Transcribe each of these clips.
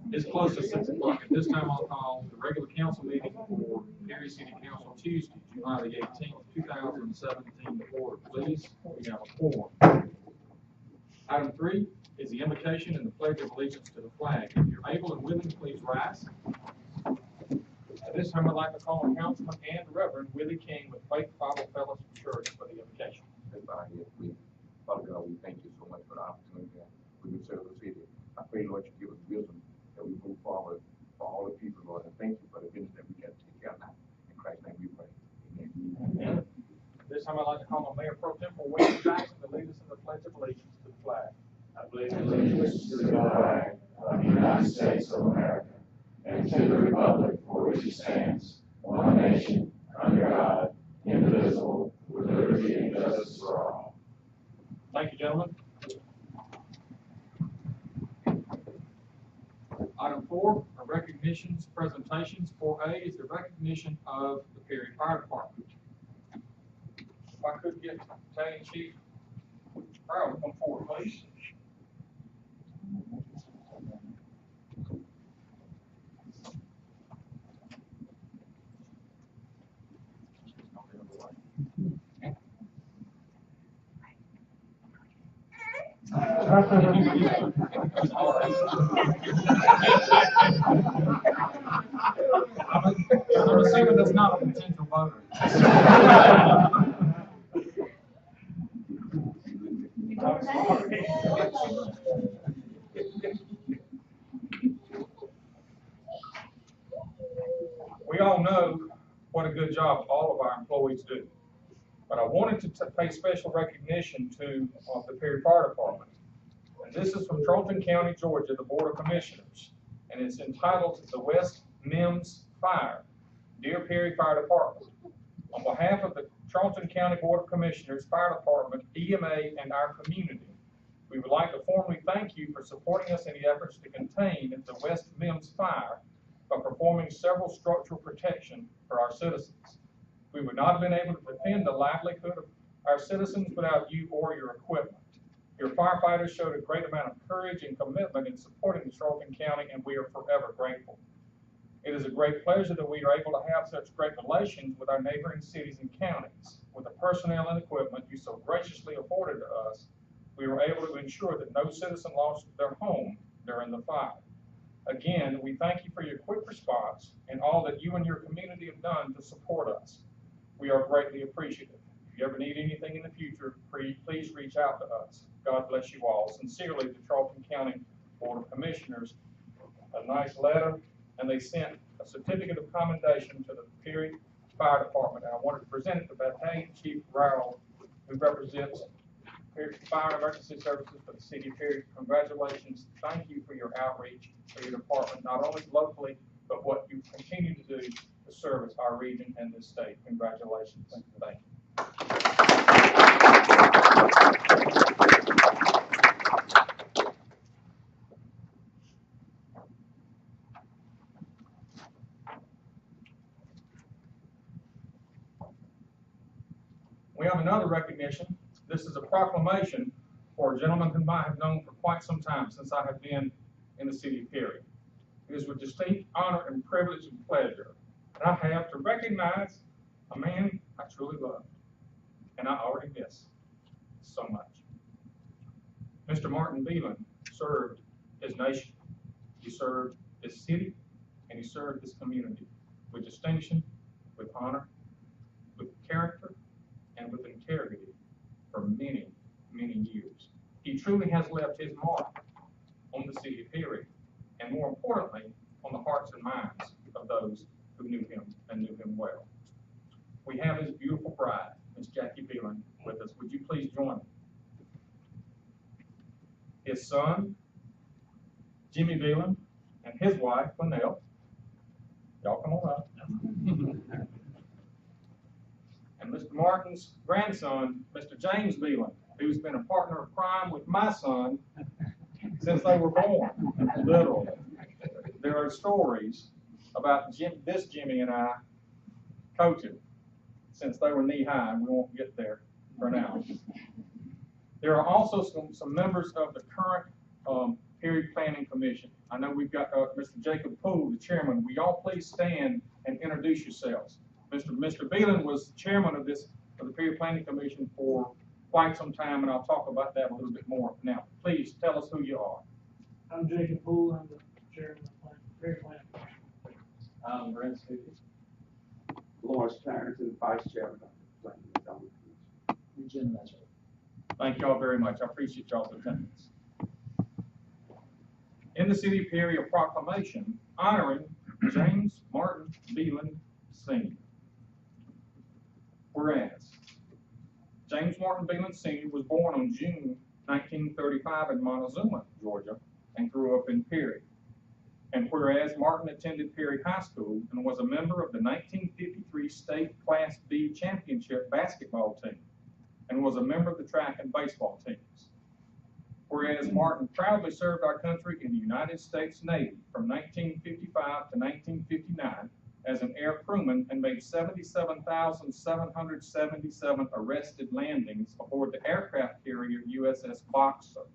It's close to 6 o'clock. At this time, I'll call the regular council meeting for Perry City Council Tuesday, July the 18th, 2017. Order, please. We have a quorum. Item 3 is the invocation and the pledge of allegiance to the flag. If you're able and willing, please rise. At this time, I'd like to call on Councilman and Reverend Willie King with Faith Bible Fellowship Church for the invocation. Father God, we thank you so much for the opportunity that we can serve the city. I pray, Lord, you give us wisdom that we move forward for all the people, Lord. And thank you for the business that we got to take care of now. In Christ's name we pray. Amen. This time, I'd like to call on Mayor Pro Tem Wayne Jackson to lead us in the pledge of allegiance to the flag. I pledge allegiance to the flag of the United States of America and to the republic for which it stands, one nation, under God, indivisible, with liberty and justice for all. Thank you, gentlemen. Item 4 are recognitions, presentations. 4A is the recognition of the Perry Fire Department. If I could get Battalion Chief Brown to come forward, please. I'm assuming that's not a potential voter. We all know what a good job all of our employees do, but I wanted to pay special recognition to the Perry Fire Department. And this is from Charlton County, Georgia, the Board of Commissioners, and it's entitled the West Mims Fire. Dear Perry Fire Department, on behalf of the Charlton County Board of Commissioners, Fire Department, EMA, and our community, we would like to formally thank you for supporting us in the efforts to contain the West Mims Fire by performing several structural protection for our citizens. We would not have been able to defend the livelihood of our citizens without you or your equipment. Your firefighters showed a great amount of courage and commitment in supporting the Charlton County, and we are forever grateful. It is a great pleasure that we are able to have such great relations with our neighboring cities and counties. With the personnel and equipment you so graciously afforded to us, we were able to ensure that no citizen lost their home during the fire. Again, we thank you for your quick response and all that you and your community have done to support us. We are greatly appreciative. If you ever need anything in the future, please reach out to us. God bless you all. Sincerely, the Charlton County Board of Commissioners. A nice letter, and they sent a certificate of commendation to the Perry Fire Department, and I wanted to present it to Battalion Chief Rowell, who represents Perry Fire Emergency Services for the City of Perry. Congratulations. Thank you for your outreach for your department, not only locally, but what you continue to do to service our region and this state. Congratulations. Thank you. We have another recognition. This is a proclamation for a gentleman whom I have known for quite some time, since I have been in the city of Perry. It is with distinct honor and privilege and pleasure that I have to recognize a man I truly love, and I already miss so much. Mr. Martin Beelan served his nation, he served his city, and he served his community with distinction, with honor, with character, and with integrity for many, many years. He truly has left his mark on the city of Perry, and more importantly, on the hearts and minds of those who knew him and knew him well. We have his beautiful bride, Miss Jackie Beelan, with us. Would you please join me? His son, Jimmy Beelan, and his wife, Linnell. Y'all come on up. And Mr. Martin's grandson, Mr. James Beelan, who's been a partner of crime with my son since they were born, literally. There are stories about this Jimmy and I coaching since they were knee-high, and we won't get there for now. There are also some members of the current Perry Planning Commission. I know we've got Mr. Jacob Poole, the chairman. Will y'all please stand and introduce yourselves? Mr. Beelan was chairman of the Perry Planning Commission for quite some time, and I'll talk about that a little bit more now. Please tell us who you are. I'm Jacob Poole. I'm the chairman of the Perry Planning Commission. I'm Brent Stevens. Lawrence Carrington, Vice Chairman of the Planning and Development Commission. Jim Mitchell. Thank y'all very much. I appreciate y'all's attendance. In the city of Perry, a proclamation honoring James Martin Beelan Sr. Whereas James Martin Beelan Sr. was born on June 1935 in Montezuma, Georgia, and grew up in Perry. And whereas Martin attended Perry High School and was a member of the 1953 State Class B Championship basketball team, and was a member of the track and baseball teams. Whereas Martin proudly served our country in the United States Navy from 1955 to 1959 as an air crewman and made 77,777 arrested landings aboard the aircraft carrier USS Boxer.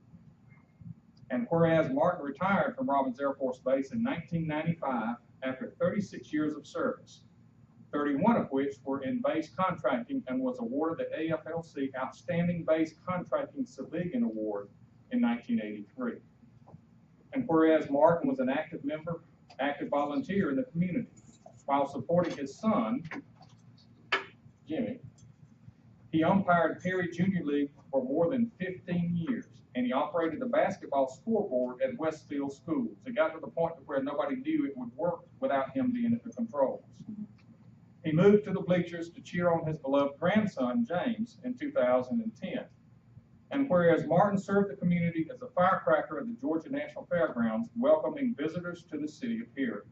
And whereas Martin retired from Robins Air Force Base in 1995 after 36 years of service, 31 of which were in base contracting, and was awarded the AFLC Outstanding Base Contracting Civilian Award in 1983. And whereas Martin was an active volunteer in the community, while supporting his son, Jimmy, he umpired Perry Junior League for more than 15 years, and he operated the basketball scoreboard at Westfield Schools. It got to the point where nobody knew it would work without him being at the controls. He moved to the bleachers to cheer on his beloved grandson, James, in 2010. And whereas Martin served the community as a firecracker at the Georgia National Fairgrounds, welcoming visitors to the city of Perry.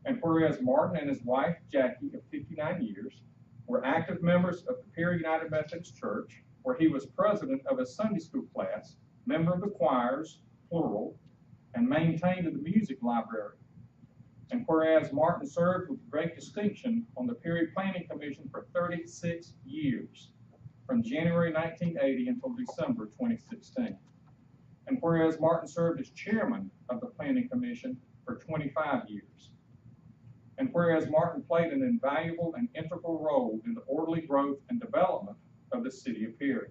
And whereas Martin and his wife, Jackie, of 59 years, were active members of the Perry United Methodist Church, where he was president of a Sunday school class, member of the choirs, plural, and maintained the music library. And whereas Martin served with great distinction on the Perry Planning Commission for 36 years, from January 1980 until December 2016. And whereas Martin served as chairman of the Planning Commission for 25 years. And whereas Martin played an invaluable and integral role in the orderly growth and development of the city of Perry.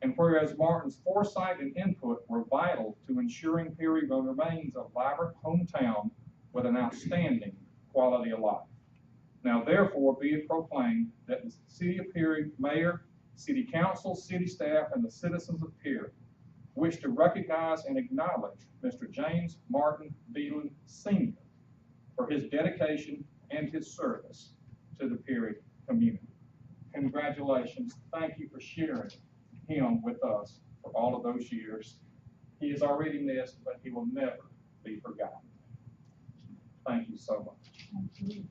And whereas Martin's foresight and input were vital to ensuring Perry remains a vibrant hometown with an outstanding quality of life. Now therefore be it proclaimed that the City of Perry Mayor, City Council, City staff, and the citizens of Perry wish to recognize and acknowledge Mr. James Martin Beelan Sr. for his dedication and his service to the Perry community. Congratulations. Thank you for sharing him with us for all of those years. He is already missed, but he will never be forgotten. Thank you so much. Thank you.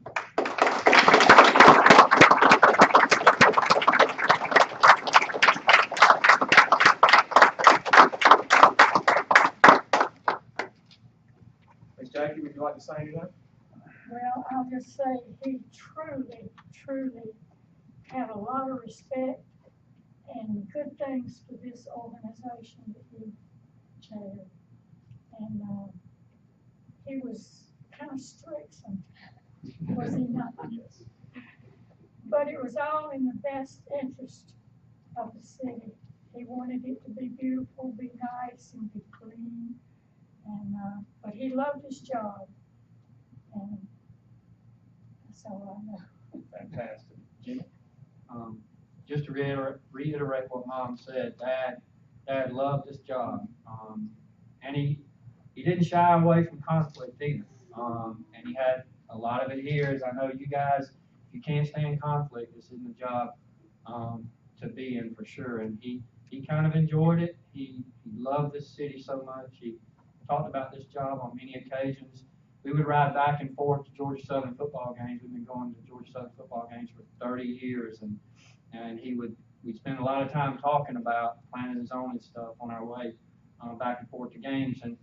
Ms. Jackie, would you like to say anything? Well, I'll just say he truly had a lot of respect and good things for this organization that he chaired. And he was kind of strict sometimes, was he not? Yes. But it was all in the best interest of the city. He wanted it to be beautiful, be nice, and be clean. And but he loved his job, and that's all I know. Fantastic. Jimmy? Just to reiterate what Mom said, Dad loved his job, and he didn't shy away from conflict either. And he had a lot of it here, as I know you guys, if you can't stand conflict, this isn't the job to be in for sure. And he kind of enjoyed it. He loved this city so much. He talked about this job on many occasions. We would ride back and forth to Georgia Southern football games. We've been going to Georgia Southern football games for 30 years, and we'd spend a lot of time talking about planning and zoning stuff on our way back and forth to games. And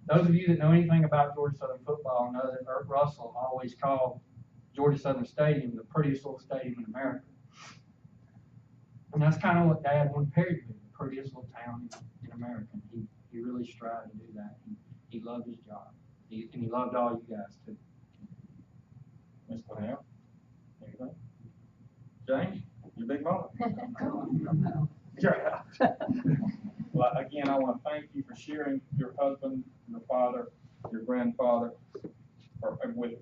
those of you that know anything about Georgia Southern football know that Ert Russell always called Georgia Southern Stadium the prettiest little stadium in America. And that's kind of what Dad wanted Perry to be, the prettiest little town in America. He really strived to do that. He loved his job. And he loved all you guys too. Ms. Linnell, anything? James, you big moment. You're out. Well, again, I want to thank you for sharing your husband, your father, your grandfather, with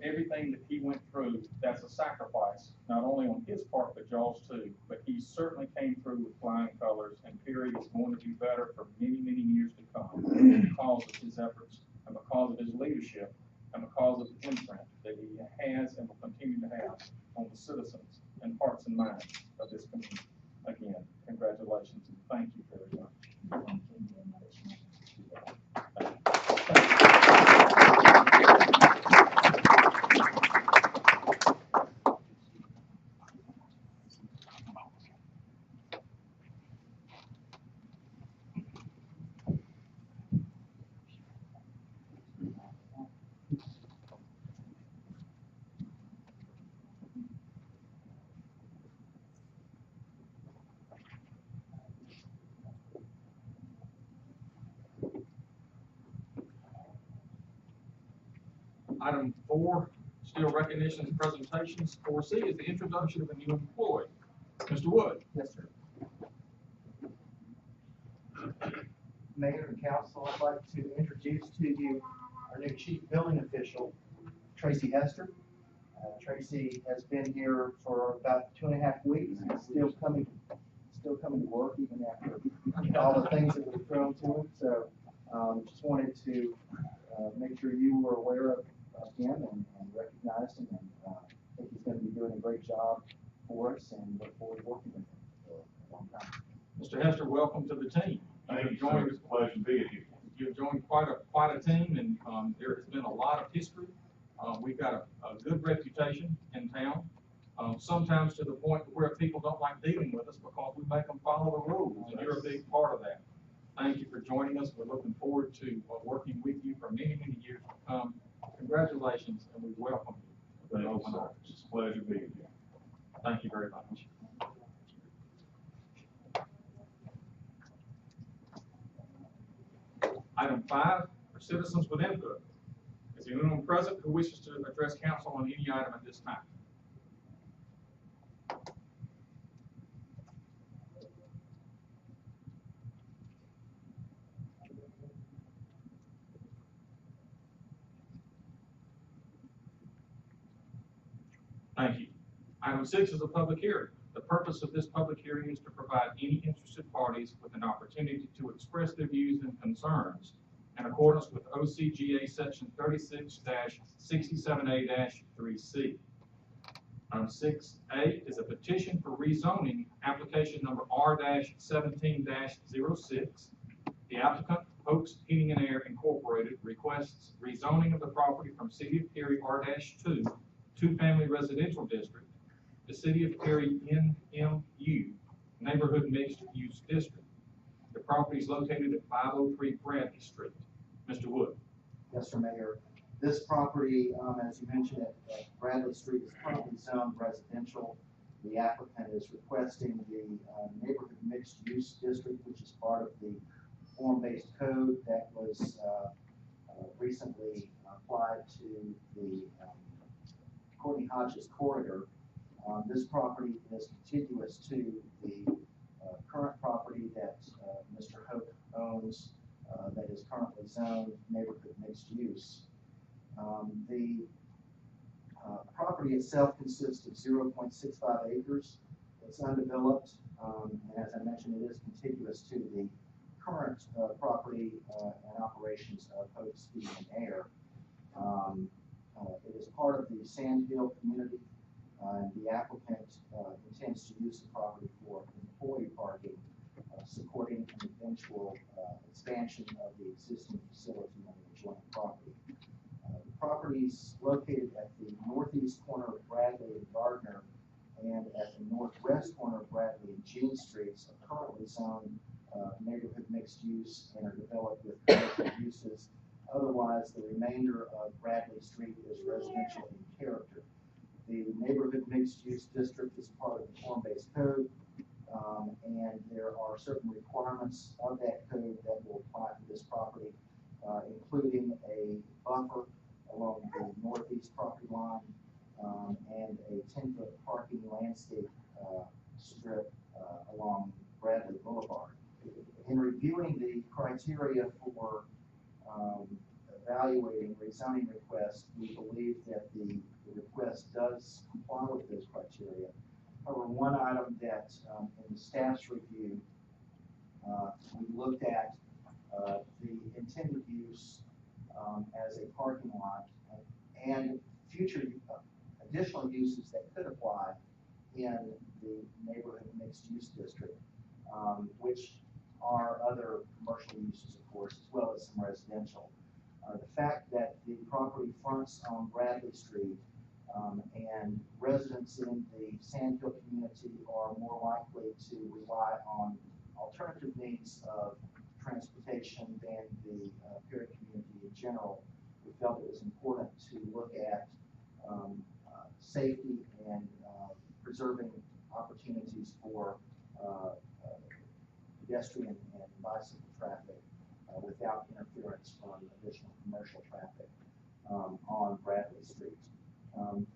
everything that he went through. That's a sacrifice, not only on his part, but y'all's too. But he certainly came through with flying colors, and Perry is going to be better for many, many years to come because of his efforts and because of his leadership and because of the imprint that he has and will continue to have on the citizens and hearts and minds of this community. Again, congratulations and thank you very much. Thank you very much. Item 4, still recognitions and presentations. 4C is the introduction of a new employee. Mr. Wood. Yes, sir. Mayor and council, I'd like to introduce to you our new chief building official, Tracy Hester. Tracy has been here for about 2.5 weeks and still coming to work even after all the things that we've thrown to him. So just wanted to make sure you were aware of him and recognized him, and I think he's going to be doing a great job for us and look forward to working with him for a long time. Mr. Hester, welcome to the team. Thank you, sir. It's a pleasure to be here. You've joined quite a team, and there has been a lot of history. We've got a good reputation in town, sometimes to the point where people don't like dealing with us because we make them follow the rules, and you're a big part of that. Thank you for joining us. We're looking forward to working with you for many, many years to come. Congratulations, and we welcome you. Thank you, sir. It's a pleasure being here. Thank you very much. Item 5 are citizens with input. Is there anyone present who wishes to address council on any item at this time? Thank you. Item 6 is a public hearing. The purpose of this public hearing is to provide any interested parties with an opportunity to express their views and concerns in accordance with OCGA Section 36-67A-3C. Item 6A is a petition for rezoning, application number R-17-06. The applicant, Oaks Heating and Air Incorporated, requests rezoning of the property from City of Perry R-2 two-family residential district, the City of Perry NMU, Neighborhood Mixed Use District. The property is located at 503 Bradley Street. Mr. Wood. Yes, sir, Mayor. This property, as you mentioned, at Bradley Street is currently zoned residential. The applicant is requesting the Neighborhood Mixed Use District, which is part of the form-based code that was recently applied to the Courtney Hodges corridor. This property is contiguous to the current property that Mr. Hope owns that is currently zoned neighborhood mixed use. The property itself consists of 0.65 acres. It's undeveloped, and as I mentioned, it is contiguous to the current property and operations of Hope's Heating and Air. It is part of the Sand Hill community, and the applicant intends to use the property for employee parking, supporting an eventual expansion of the existing facility on the adjoining property. The property is located at the northeast corner of Bradley and Gardner, and at the northwest corner of Bradley and Jean Streets, are currently zoned neighborhood mixed use and are developed with commercial uses. Otherwise, the remainder of Bradley Street is residential in character. The neighborhood mixed use district is part of the form-based code, and there are certain requirements of that code that will apply to this property, including a buffer along the northeast property line, and a 10-foot parking landscape strip along Bradley Boulevard. In reviewing the criteria for evaluating rezoning requests, we believe that the request does comply with those criteria. However, one item that in the staff's review, we looked at the intended use as a parking lot and future additional uses that could apply in the neighborhood mixed use district, which are other commercial uses, of course, as well as some residential. The fact that the property fronts on Bradley Street and residents in the Sandhill community are more likely to rely on alternative means of transportation than the Perry community in general, we felt it was important to look at safety and preserving opportunities for pedestrian and bicycle traffic without interference from additional commercial traffic on Bradley Street.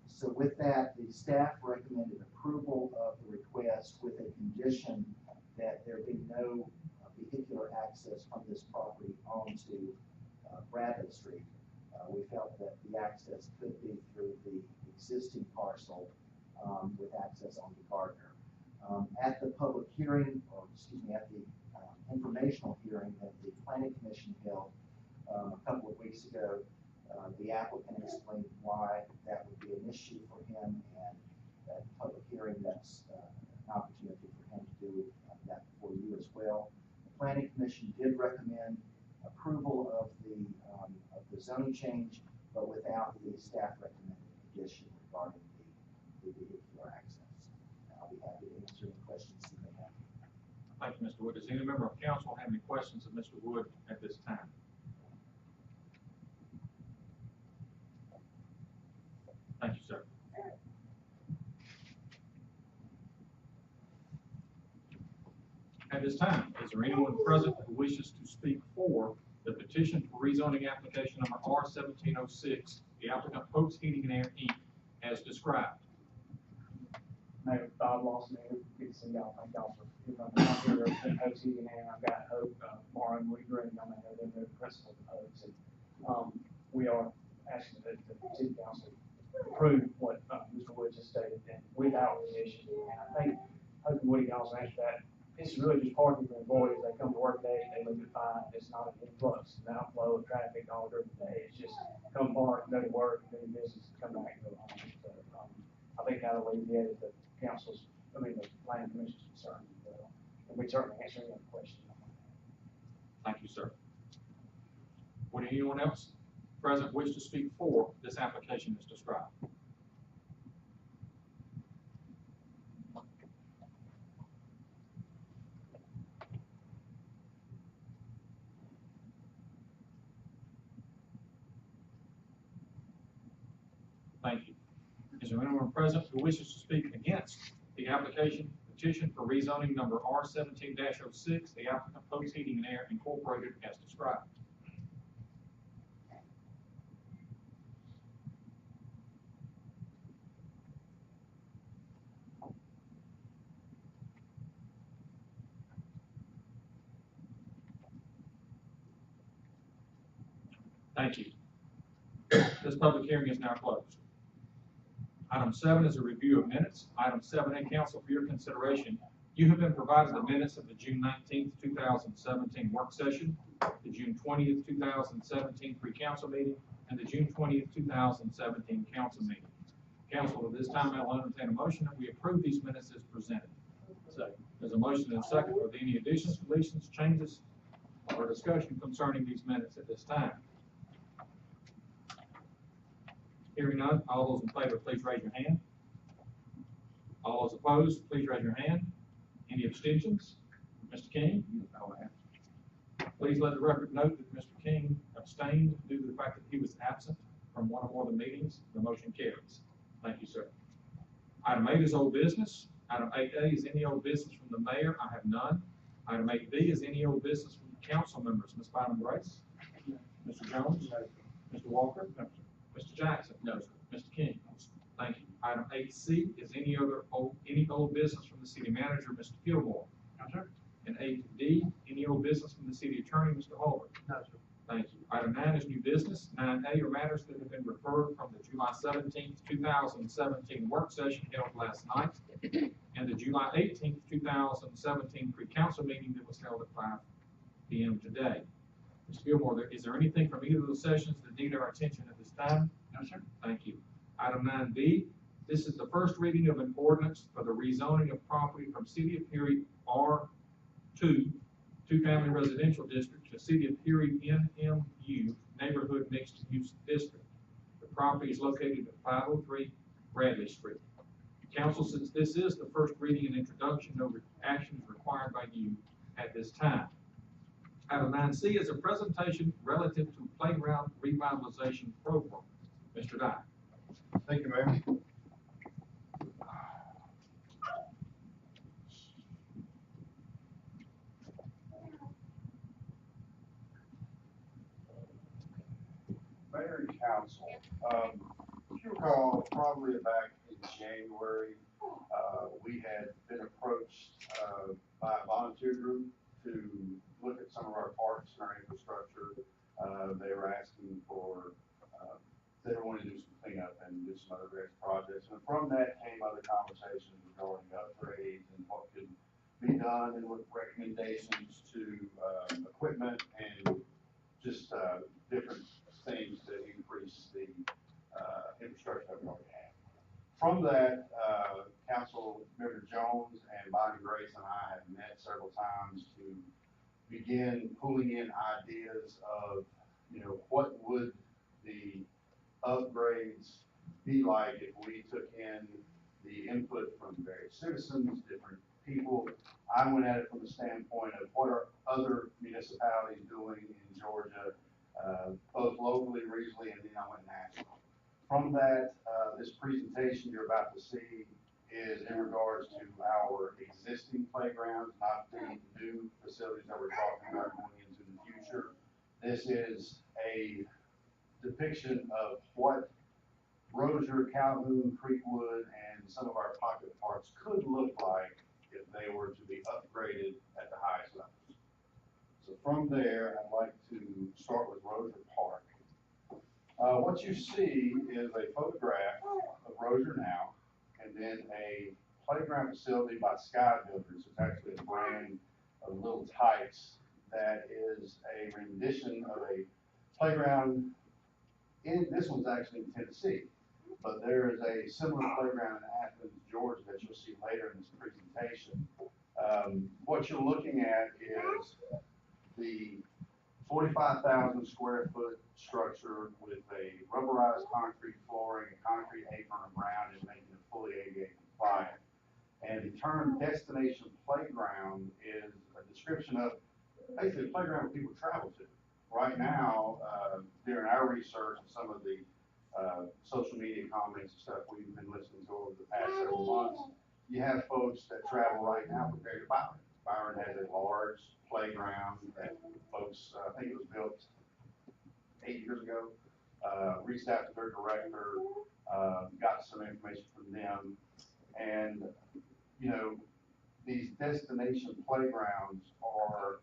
So with that, the staff recommended approval of the request with a condition that there be no vehicular access from this property onto Bradley Street. We felt that the access could be through the existing parcel with access onto Gardner. At the public hearing, or excuse me, at the informational hearing that the Planning Commission held a couple of weeks ago, the applicant explained why that would be an issue for him, and at the public hearing, that's an opportunity for him to do that for you as well. The Planning Commission did recommend approval of the zoning change, but without the staff recommended condition regarding the vehicular access. I'll be happy to answer any questions you may have. Thank you, Mr. Wood. Does any member of council have any questions of Mr. Wood at this time? Thank you, sir. At this time, is there anyone present who wishes to speak for the petition for rezoning application number R-1706, the applicant Hope's Heating and Air, Inc., as described? Mayor Bob Lawson, good to see y'all. Thank y'all for giving me the here representing Hope's Heating and Air. I've got Hope, Mara, and Lee Green. I know they're the principal of Hope's. And we are asking the city council approve what Mr. Wood just stated, and without condition. And I think Hope and Woody can also answer that. This is really just parking for employees. They come to work day, they leave at 5. It's not an influx, an outflow of traffic all during the day. It's just come park, go to work, do your business, come back and go home. So I think that'll alleviate the council's, the planning commission's concern as well. And we certainly answer any other questions. Thank you, sir. Would anyone else present wish to speak for this application as described? Thank you. Is there anyone present who wishes to speak against the application petition for rezoning number R-17-06, the applicant Hope's Heating and Air Incorporated as described? Thank you. This public hearing is now closed. Item 7 is a review of minutes. Item 7A, council, for your consideration. You have been provided the minutes of the June 19th, 2017 work session, the June 20th, 2017 pre-council meeting, and the June 20th, 2017 council meeting. Council, at this time, I will entertain a motion that we approve these minutes as presented. Second. There's a motion and a second. Are there any additions, deletions, changes, or discussion concerning these minutes at this time? Hearing none, all those in favor, please raise your hand. All those opposed, please raise your hand. Any abstentions? Mr. King? I'll ask. Please let the record note that Mr. King abstained due to the fact that he was absent from one or more of the meetings. The motion carries. Thank you, sir. Item 8 is old business. Item 8A is any old business from the mayor. I have none. Item 8B is any old business from council members. Ms. Bynum Grace? Mr. Jones? Mr. Walker? Mr. Jackson? No, sir. Mr. King? Thank you. Item 8C is any old business from the city manager, Mr. Gilmore. No, sir. And 8D, any old business from the city attorney, Mr. Holbert. No, sir. Thank you. Item 9 is new business. 9A are matters that have been referred from the July 17th, 2017 work session held last night and the July 18th, 2017 pre-council meeting that was held at 5 p.m. today. Mr. Gilmore, is there anything from either of those sessions that need our attention at this time? No, sir. Thank you. Item 9B, this is the first reading of an ordinance for the rezoning of property from City of Perry R2, two-family residential district, to City of Perry NMU, neighborhood mixed-use district. The property is located at 503 Bradley Street. Council, since this is the first reading and introduction, no action is required by you at this time. Item 9C is a presentation relative to playground revitalization program. Mr. Dye. Thank you, Mayor. Mayor and council, if you recall, probably back in January, we had been approached by a volunteer group to look at some of our parks and our infrastructure. They were asking for, they wanted to do some cleanup and do some other various projects. And from that came other conversations regarding upgrades and what could be done and with recommendations to equipment and just different things to increase the infrastructure that we already have. From that, Council Member Jones and Bonnie Grace and I have met several times to begin pulling in ideas of, what would the upgrades be like if we took in the input from various citizens, different people. I went at it from the standpoint of what are other municipalities doing in Georgia, both locally, regionally, and then I went national. From that, this presentation you're about to see is in regards to our existing playgrounds, not the new facilities that we're talking about going into the future. This is a depiction of what Rozier, Calhoun, Creekwood, and some of our pocket parks could look like if they were to be upgraded at the highest levels. So from there, I'd like to start with Rozier Park. What you see is a photograph of Rozier now, and then a playground facility by Sky Builders. It's actually a brand of Little Tikes that is a rendition of a playground. This one's actually in Tennessee, but there is a similar playground in Athens, Georgia that you'll see later in this presentation. What you're looking at is the 45,000 square foot structure with a rubberized concrete flooring, a concrete apron around it, making it fully ADA compliant. And the term destination playground is a description of basically a playground where people travel to. Right now, during our research and some of the social media comments and stuff we've been listening to over the past several months, you have folks that travel right now compared to Byron. Byron has a large playground that folks, I think it was built 8 years ago, reached out to their director, got some information from them, and these destination playgrounds are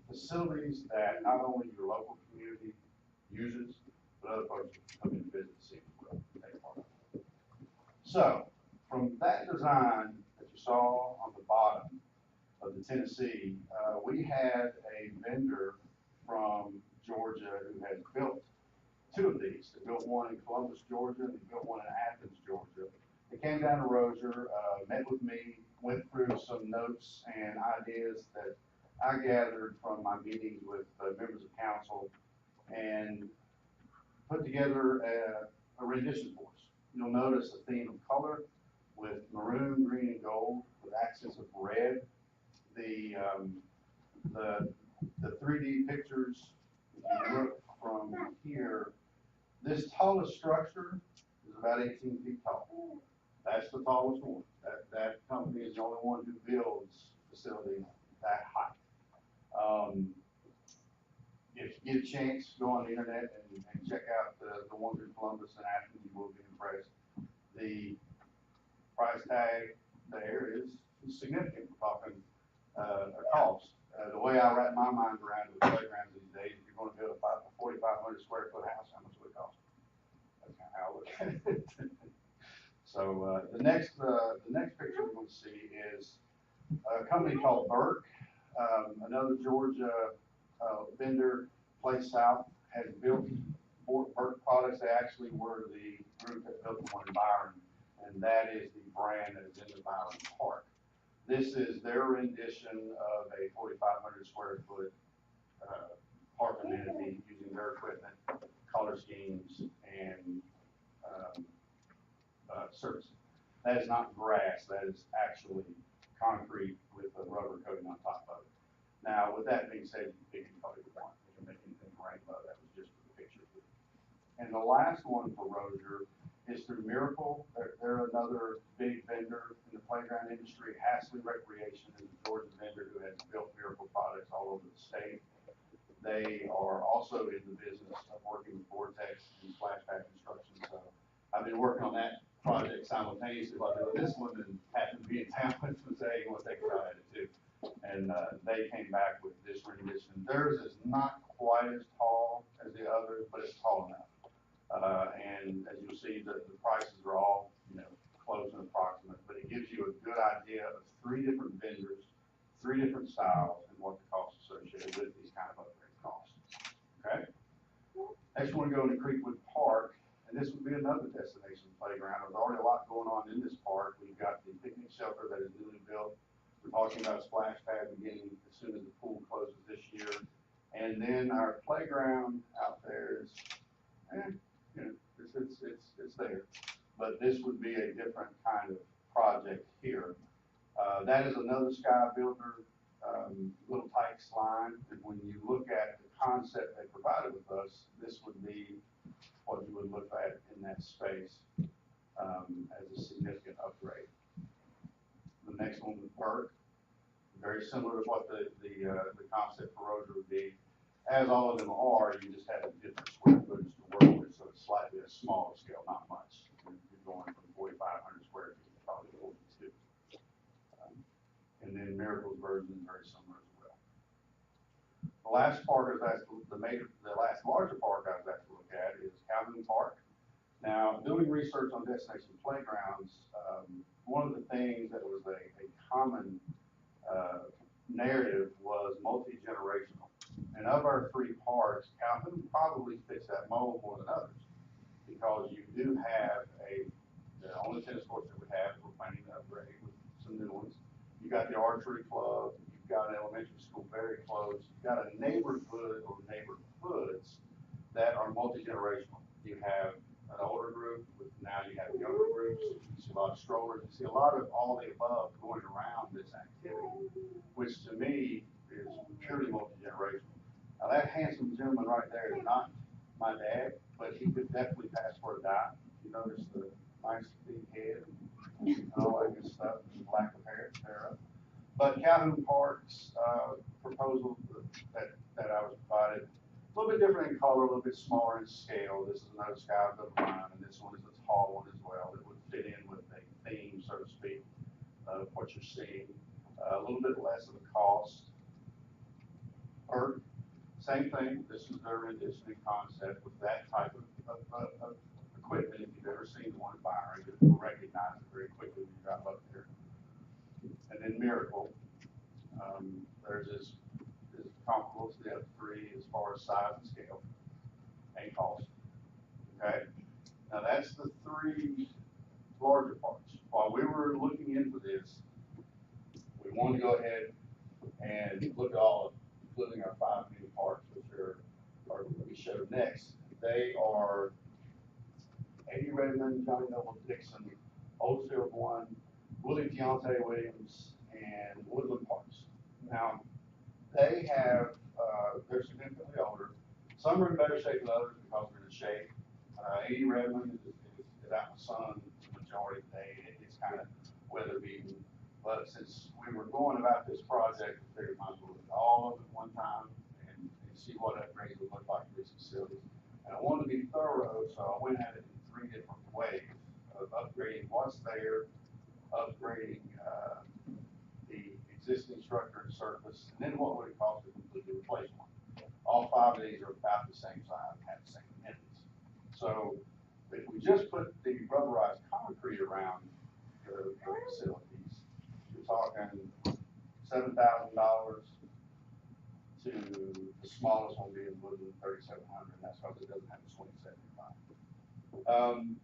facilities that not only your local community uses, but other folks come in to visit to see as well. Take part. So, from that design that you saw on the bottom of the Tennessee, we had a vendor from Georgia who has built two of these. They built one in Columbus, Georgia, and they built one in Athens, Georgia. They came down to Rozier, met with me, went through some notes and ideas that I gathered from my meetings with members of council and put together a rendition for us. You'll notice a theme of color with maroon, green, and gold with accents of red. the 3D pictures, if you look from here, this tallest structure is about 18 feet tall. That's the tallest one. That company is the only one who builds facilities that high. If you get a chance, go on the internet and check out the ones in Columbus and Athens, you will be impressed. The price tag there is significant. We're talking a cost. The way I wrap my mind around the playgrounds these days, if you're going to build a 4,500 square foot house, how much would it cost? That's kind of how I look at it. So the next picture we're going to see is a company called Burke, another Georgia vendor, Place South, has built Burke products. They actually were the group that built the one in Byron, and that is the brand that is in the Byron Park. This is their rendition of a 4,500 square foot park amenity using their equipment, color schemes, and surface. That is not grass, that is actually concrete with a rubber coating on top of it. Now, with that being said, you can probably want to make anything rainbow. That was just for the picture. And the last one for Rozier is through Miracle. They're another big vendor in the playground industry. Hasley Recreation is a Georgia vendor who has built Miracle products all over the state. They are also in the business of working with Vortex and Splashpad Construction. So I've been working on that project simultaneously while doing this one, and happened to be in town and say, you want to take a try at it too. And they came back with this rendition. Theirs is not quite as tall as the others, but it's tall enough. And as you'll see, the prices are all, close and approximate, but it gives you a good idea of 3 different vendors, 3 different styles, and what the costs associated with these kind of upgrade costs. Okay? Next, we want to go into Creekwood Park, and this would be another destination playground. There's already a lot going on in this park. We've got the picnic shelter that is newly built. We're talking about a splash pad beginning as soon as the pool closes this year. And then our playground out there is, it's there. But this would be a different kind of project here. That is another Sky Builder Little Tykes line. And when you look at the concept they provided with us, this would be what you would look at in that space as a significant upgrade. The next one with Burke, very similar to what the concept for Rozier would be. As all of them are, you just have a different square footage to work with, so it's slightly a smaller scale, not much. You're going from 4,500 square feet to probably 42. And then Miracle's version is very similar as well. The last park is actually the last larger park I was actually look at is Calhoun Park. Now, doing research on destination playgrounds, one of the things that was a common narrative was multi-generational. And of our 3 parks, Calhoun probably fits that mold more than others, because you do have the only tennis courts that we have, we're planning to upgrade with some new ones. You got the archery club, you've got an elementary school very close, you've got a neighborhood or neighborhoods that are multi-generational. You have an older group, now you have younger groups, you see a lot of strollers, you see a lot of all the above going around this activity, which to me is purely multi-generational. Now that handsome gentleman right there is not my dad, but he could definitely pass for a dime. You notice the nice big head and all that good stuff, and lack of hair. But Calhoun Park's proposal that I was provided, a little bit different in color, a little bit smaller in scale. This is another Sky Builder line, and this one is a tall one as well. That would fit in with a theme, so to speak, of what you're seeing. A little bit less of a cost. Burke, same thing. This is their rendition concept with that type of equipment. If you've ever seen the one at Byron, you'll recognize it very quickly when you drive up there. And then Miracle, theirs is comparable to the other 3 as far as size and scale and cost. Okay, now that's the 3 larger parts. While we were looking into this, we wanted to go ahead and look at all of, including our 5 new parks, which are what we showed next. They are 80 Redmond, Johnny Noble Dixon, Oldfield 1, Willie Deontay Williams, and Woodland Parks. Now, they have, they're significantly older. Some are in better shape than others because they're in shape. 80 Redmond is out in the sun the majority of the day. It's kind of weather beaten. But since we were going about this project, we figured might as well do all of it one time and see what upgrades would look like for these facilities. And I wanted to be thorough, so I went at it in 3 different ways of upgrading what's there, upgrading the existing structure and surface, and then what would it cost to completely replace one. All 5 of these are about the same size and have the same amenities. So if we just put the rubberized concrete around the facilities, you're talking $7,000 to the smallest one being Woodland, 3,700, and that's because it doesn't have a swing set in.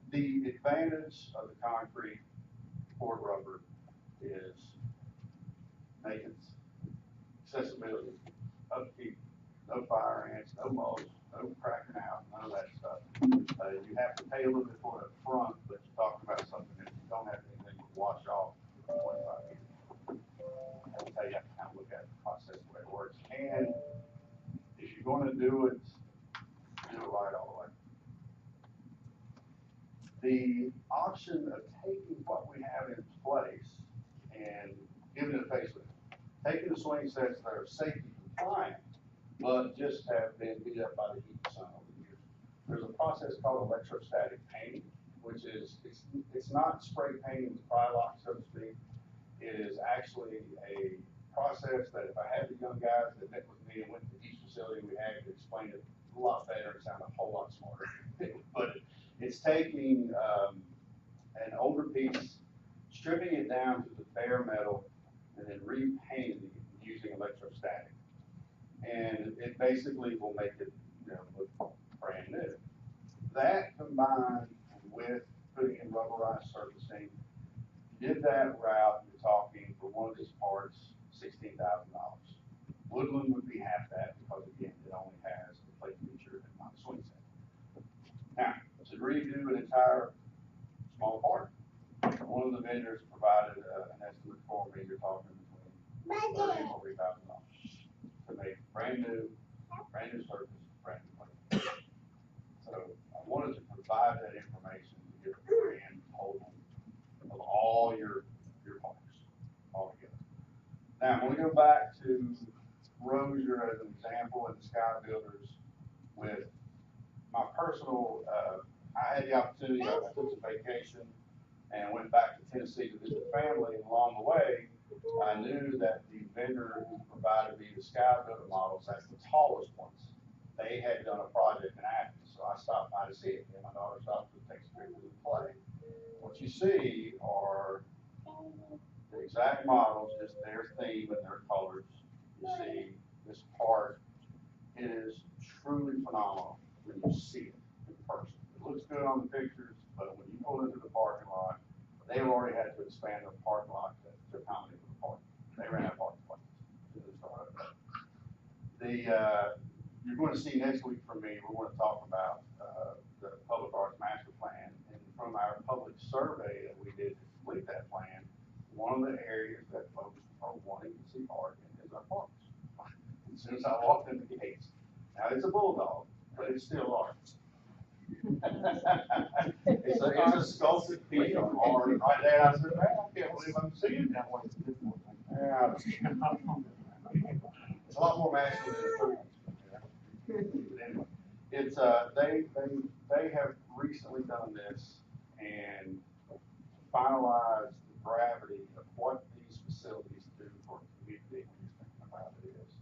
The advantage of the concrete poured rubber is maintenance, accessibility, upkeep, no fire ants, no mold, no cracking out, none of that stuff. You have to pay a little bit for it up front, but you're talking about something that you don't have anything to wash off for 25 years. That's how you have to kind of look at the process, the way it works. And if you're going to do it right all the way. The option of taking what we have in place and giving it a facelift, taking the swing sets that are safety compliant, but just have been beat up by the heat and sun over the years. There's a process called electrostatic painting, which is, it's not spray painting with Prilock, so to speak. It is actually a process that if I had the young guys that met with me and went to each facility we had to explain it a lot better and sound a whole lot smarter. But it's taking an older piece, stripping it down to the bare metal, and then repainting it using electrostatic. And it basically will make it, look brand new. That combined with putting in rubberized surfacing, did that route, you're talking for one of these parts, $16,000. Woodland would be half that because again, it only has the plate feature and not a swing set. Now, to redo an entire small part, one of the vendors provided an estimate for me. You're talking between $30,000 and $40,000 to make brand new surface, brand new plate. So I wanted to provide that information to get a grand total of all your parts all together. Now, I'm going to go back to Rozier as an example and the Sky Builders with my personal, I had the opportunity, I took some vacation and went back to Tennessee to visit family, and along the way, I knew that the vendor who provided me the Sky Builder models, that's the tallest ones, they had done a project in Athens, so I stopped by to see it, and my daughter stopped to take some pictures of the play. What you see are the exact models, just their theme and their colors. You see this part, it is truly phenomenal when you see it in person. It looks good on the pictures, but when you pull into the parking lot, they already had to expand their parking lot to accommodate the parking. They ran out of parking places. You're going to see next week from me, we're going to talk about the Public Arts Master Plan. And from our public survey that we did to complete that plan, one of the areas that folks are wanting to see art in is our parks. As soon as I walked in the gates, now it's a bulldog, but it's still art. it's a sculpted piece of art right there. I said, man, I can't believe I'm seeing that one. Yeah, it's a lot more masculine than but anyway, it's they have recently done this and finalized the gravity of what these facilities do for a community when you're thinking about it is.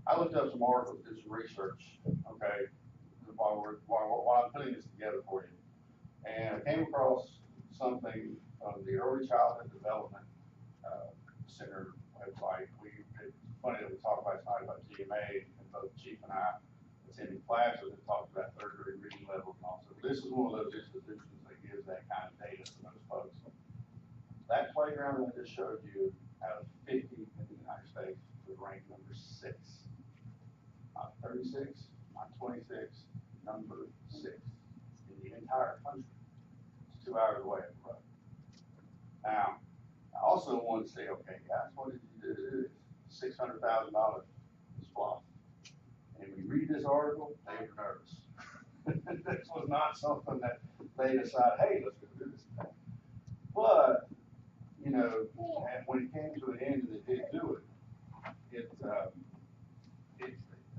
I looked up some articles, did some research, okay, while I'm putting this together for you. And I came across something on the Early Childhood Development Center website. It's funny that we talked last night about GMA, and both Chief and I attended classes that talked about third grade reading levels and all. So this is one of those institutions that gives that kind of data to those folks. That playground that I just showed you, out of 50 in the United States, was ranked number 6. Not 36, not 26, number 6 in the entire country. It's 2 hours away up the road. Now, I also wanted to say, okay, guys, what did you do? $600,000 is flop. And we read this article, they were nervous. This was not something that they decided, hey, let's go do this thing. But, you know, and when it came to an end and they did do it,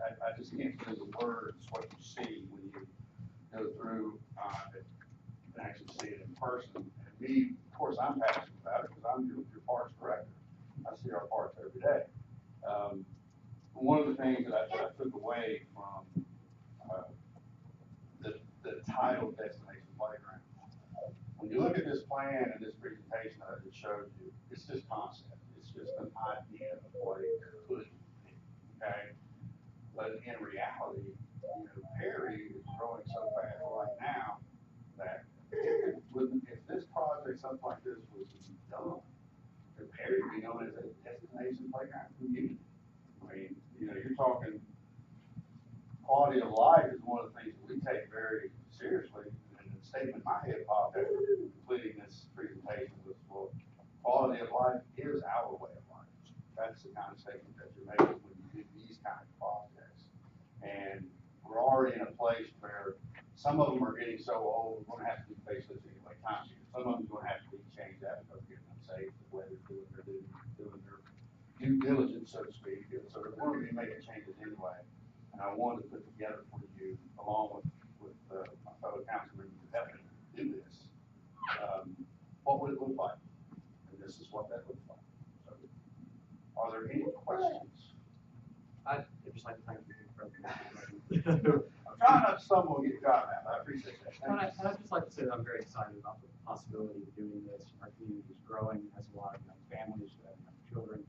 I just can't put into words what you see when you go through, and actually see it in person. And me, of course, I'm passionate about it because I'm your parks director. I see our parks every day. One of the things that I took away from the title Destination Playground, when you look at this plan and this presentation that I just showed you, it's just concept. It's just an idea of what it could be, okay? But in reality, you know, Perry is growing so fast right now that if this project, something like this was done, then Perry would be known as a destination playground community. I mean, you know, you're talking quality of life is one of the things that we take very seriously. And the statement in my head popped after completing this presentation was, well, quality of life is our way of life. That's the kind of statement that you're making when you do these kind of projects. And we're already in a place where some of them are getting so old, we're going to have to do facelifts anyway, time here. Some of them are going to have to be changed out because we're getting unsafe, the way they're doing their due diligence, so to speak. And so we're going to be making changes anyway. And I wanted to put together for you, along with my fellow council members who helped me do this, what would it look like? And this is what that looks like. So, are there any questions? I'd just like to thank you for the I'm trying not to stumble and get got at. I appreciate that. And I'd just like to say that I'm very excited about the possibility of doing this. Our community is growing, has a lot of young families, young children,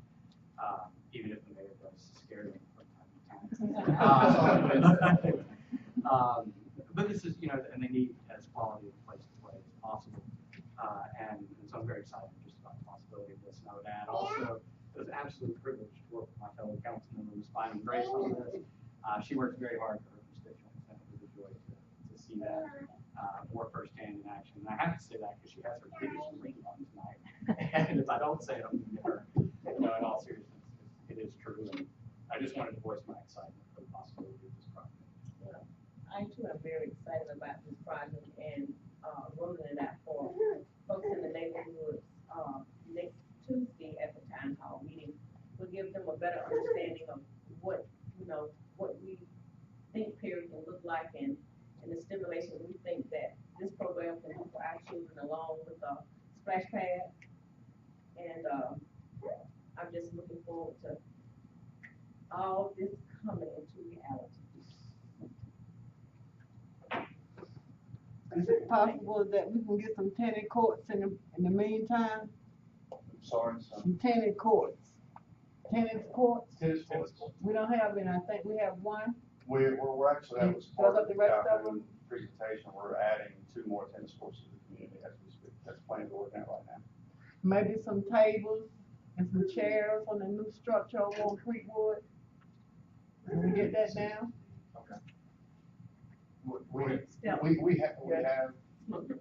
even if the mayor does scare them from time to time. But this is, you know, and they need as quality of a place to play as possible. And so I'm very excited just about the possibility of this. And I would add also, it was an absolute privilege to work with my fellow council member, Ms. Bynum Grace, on this. She works very hard for her constituents, and it was a joy to see that more firsthand in action. And I have to say that because she has her biggest ring on tonight. And if I don't say it, I'm going to get her. No, in all seriousness, it is true. And I just wanted to voice my excitement for the possibility of this project. Yeah, I too am very excited about this project and rolling it out for folks in the neighborhood. Next Tuesday at the town hall meeting, will give them a better understanding of what, you know, what we think Perry can look like and the stimulation we think that this program can do for our children, along with a splash pad. And I'm just looking forward to all this coming into reality. Is it possible that we can get some tennis courts in the meantime? Sorry, son. Some tennis courts. Tennis courts? Tennis courts. We don't have any. I think we have one. We're actually, that was Fill part up of the the rest of afternoon presentation. We're adding 2 more tennis courts to the community as we speak. That's planned to work out right now. Maybe some tables and some chairs on the new structure over on Creekwood. Can we get that down? Okay. We have.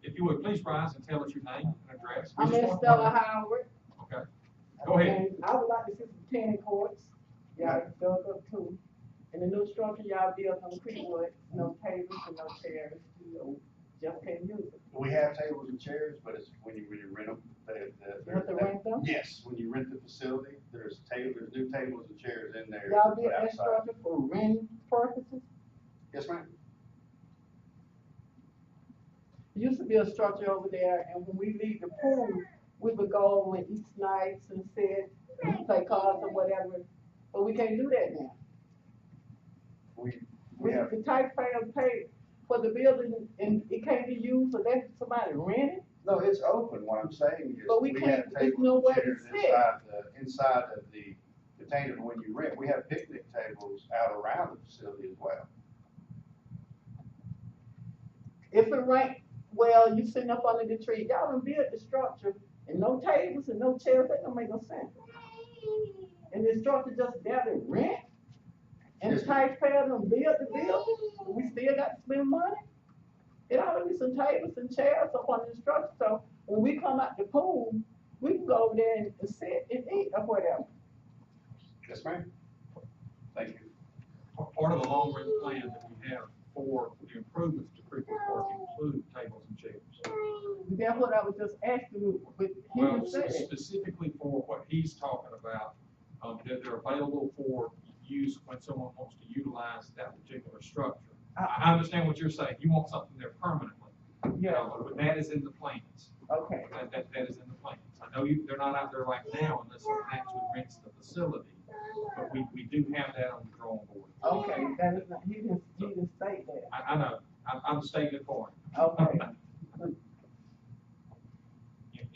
If you would, please rise and tell us your name and address. I'm in Stella Howard. Okay. Go ahead. And I would like to see some tennis courts. Y'all dug up too. And the new structure y'all built on Creekwood, no tables and no chairs, you know, just can't use it. We have tables and chairs, but it's when you rent them, You have to rent them? Yes, when you rent the facility, there's new tables and chairs in there. Y'all built that outside. structure for renting purposes? Yes, ma'am. There used to be a structure over there, and when we leave the pool, we would go over and eat snacks and sit and play cards or whatever, but we can't do that now. We have. The taxpayers pay for the building and it can't be used, so let somebody rent it? No, it's open. What I'm saying is But we we can't- have there's tables no and way to chairs sit. inside of the container. When you rent, we have picnic tables out around the facility as well. If it rain, well, you sitting up under the tree, y'all done built the structure and no tables and no chairs, that don't make no sense. And the structure just there to rent? And the Yes. taxpayer done built the building, we still got to spend money? It ought to be some tables and chairs up on the structure, so when we come out the pool, we can go over there and sit and eat or whatever. Yes, ma'am. Thank you. Part of the long-range plan that we have for the improvements to Creekwood Park include tables and chairs. That's what I was just asking, but he Well, was saying. specifically for what he's talking about, they're available for use when someone wants to utilize that particular structure. I understand what you're saying, you want something there permanently. Yeah. But that is in the plans. Okay. That is in the plans. I know they're not out there right now unless someone actually rents the facility, but we do have that on the drawing board. Okay, that is not, he didn't state that. I know, I'm stating it for him. Okay.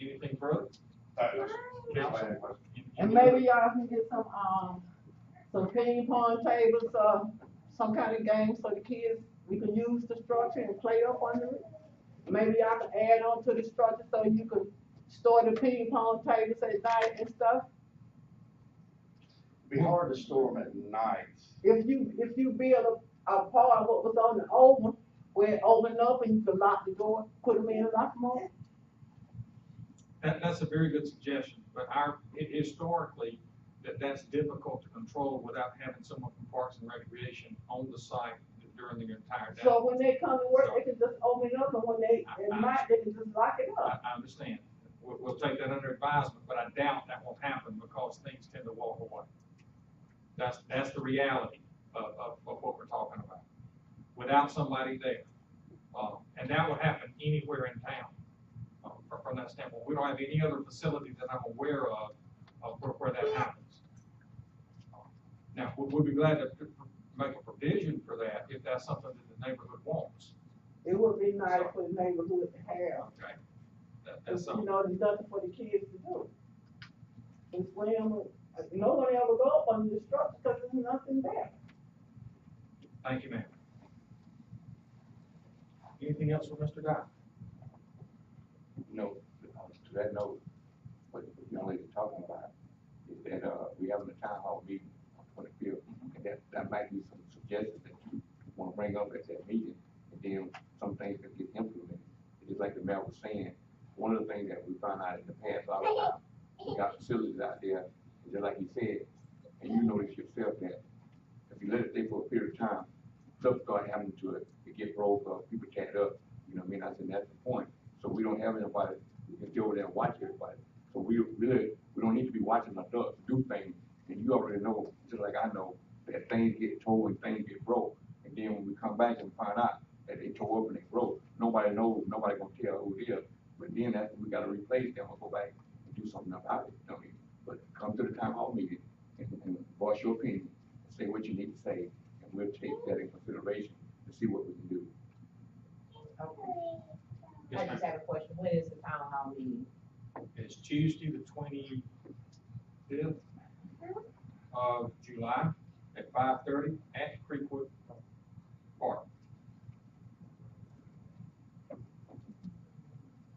Anything further? Council? And maybe y'all can get some ping pong tables, some kind of game so the kids, we can use the structure and play up under it. Maybe y'all can add on to the structure so you can store the ping pong tables at night and stuff. It'd be hard to store them at night. If you build a part of what was on the old one, where it opened up and you could lock the door, put them in and lock them on. That's a very good suggestion, but historically, that's difficult to control without having someone from Parks and Recreation on the site during the entire day. So when they come to work, they can just open it up, and when they, at night, they can just lock it up. I understand. We'll take that under advisement, but I doubt that will happen because things tend to walk away. That's the reality of what we're talking about. Without somebody there. And that would happen anywhere in town. From that standpoint, we don't have any other facility that I'm aware of where that happens. Now, we'll be glad to make a provision for that if that's something that the neighborhood wants. It would be nice for the neighborhood to have. Okay. That's You something. know, there's nothing for the kids to do. And swim, no one ever go up under the structure because there's nothing there. Thank you, ma'am. Anything else for Mr. Guy? No, to that note, what the young lady talking about is that, we having a town hall meeting on 25th. And that might be some suggestions that you want to bring up at that meeting, and then some things that get implemented. Just like the mayor was saying, one of the things that we found out in the past, all the time, we got facilities out there, and just like he said, and you notice yourself that if you let it stay for a period of time, stuff start happening to it, it get broke, people tear it up, you know what I mean? I said, that's the point. So we don't have anybody, we can go over there and watch everybody. So we don't need to be watching our ducks do things, and you already know, just like I know, that things get tore and things get broke, and then when we come back and find out that they tore up and they broke, nobody knows, nobody gonna tell who it is, but then that's when we gotta replace them and go back and do something about it, you know what I mean? But come to the town hall meeting and voice your opinion, and say what you need to say, and we'll take that in consideration to see what we can do. I just have a question, when is the town hall meeting? It's Tuesday, the 25th of July at 5:30 at Creekwood Park.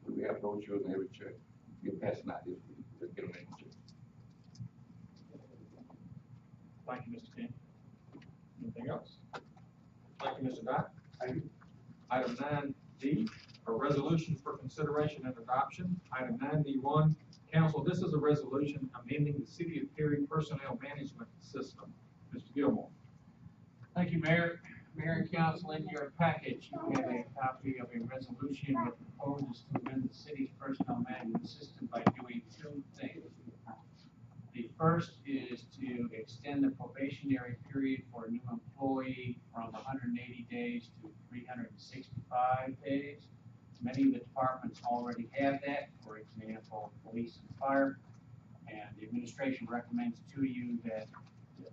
We have brochures in every church. You're passing out this week, just get them in the church. Thank you, Mr. King. Anything else? Thank you, Mr. Dye. Thank you. Item 9D, a resolution for consideration and adoption. Item 9D1, council, this is a resolution amending the City of Perry Personnel Management System. Mr. Gilmore. Thank you, Mayor. Mayor and council, in your package, you have a copy of a resolution that proposes to amend the city's personnel management system by doing two things. The first is to extend the probationary period for a new employee from 180 days to 365 days. Many of the departments already have that, for example, police and fire. And the administration recommends to you that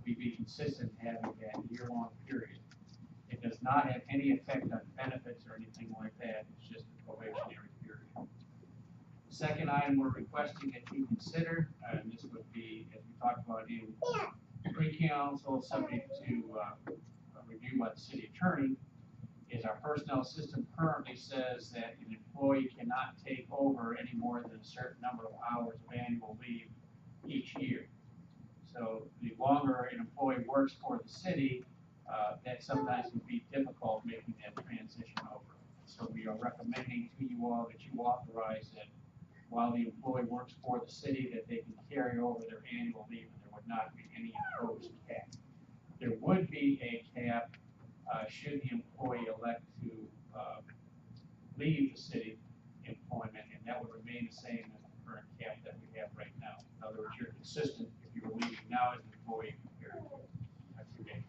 we be consistent in having that year-long period. It does not have any effect on benefits or anything like that, it's just a probationary period. The second item we're requesting that you consider, and this would be, as we talked about in pre-council, subject to review by the city attorney, is our personnel system currently says that an employee cannot take over any more than a certain number of hours of annual leave each year. So the longer an employee works for the city, that sometimes can be difficult making that transition over. So we are recommending to you all that you authorize that while the employee works for the city, that they can carry over their annual leave, and there would not be any imposed cap. There would be a cap, should the employee elect to, leave the city employment, and that would remain the same as the current cap that we have right now. In other words, you're consistent if you were leaving now as an employee compared to a 2-day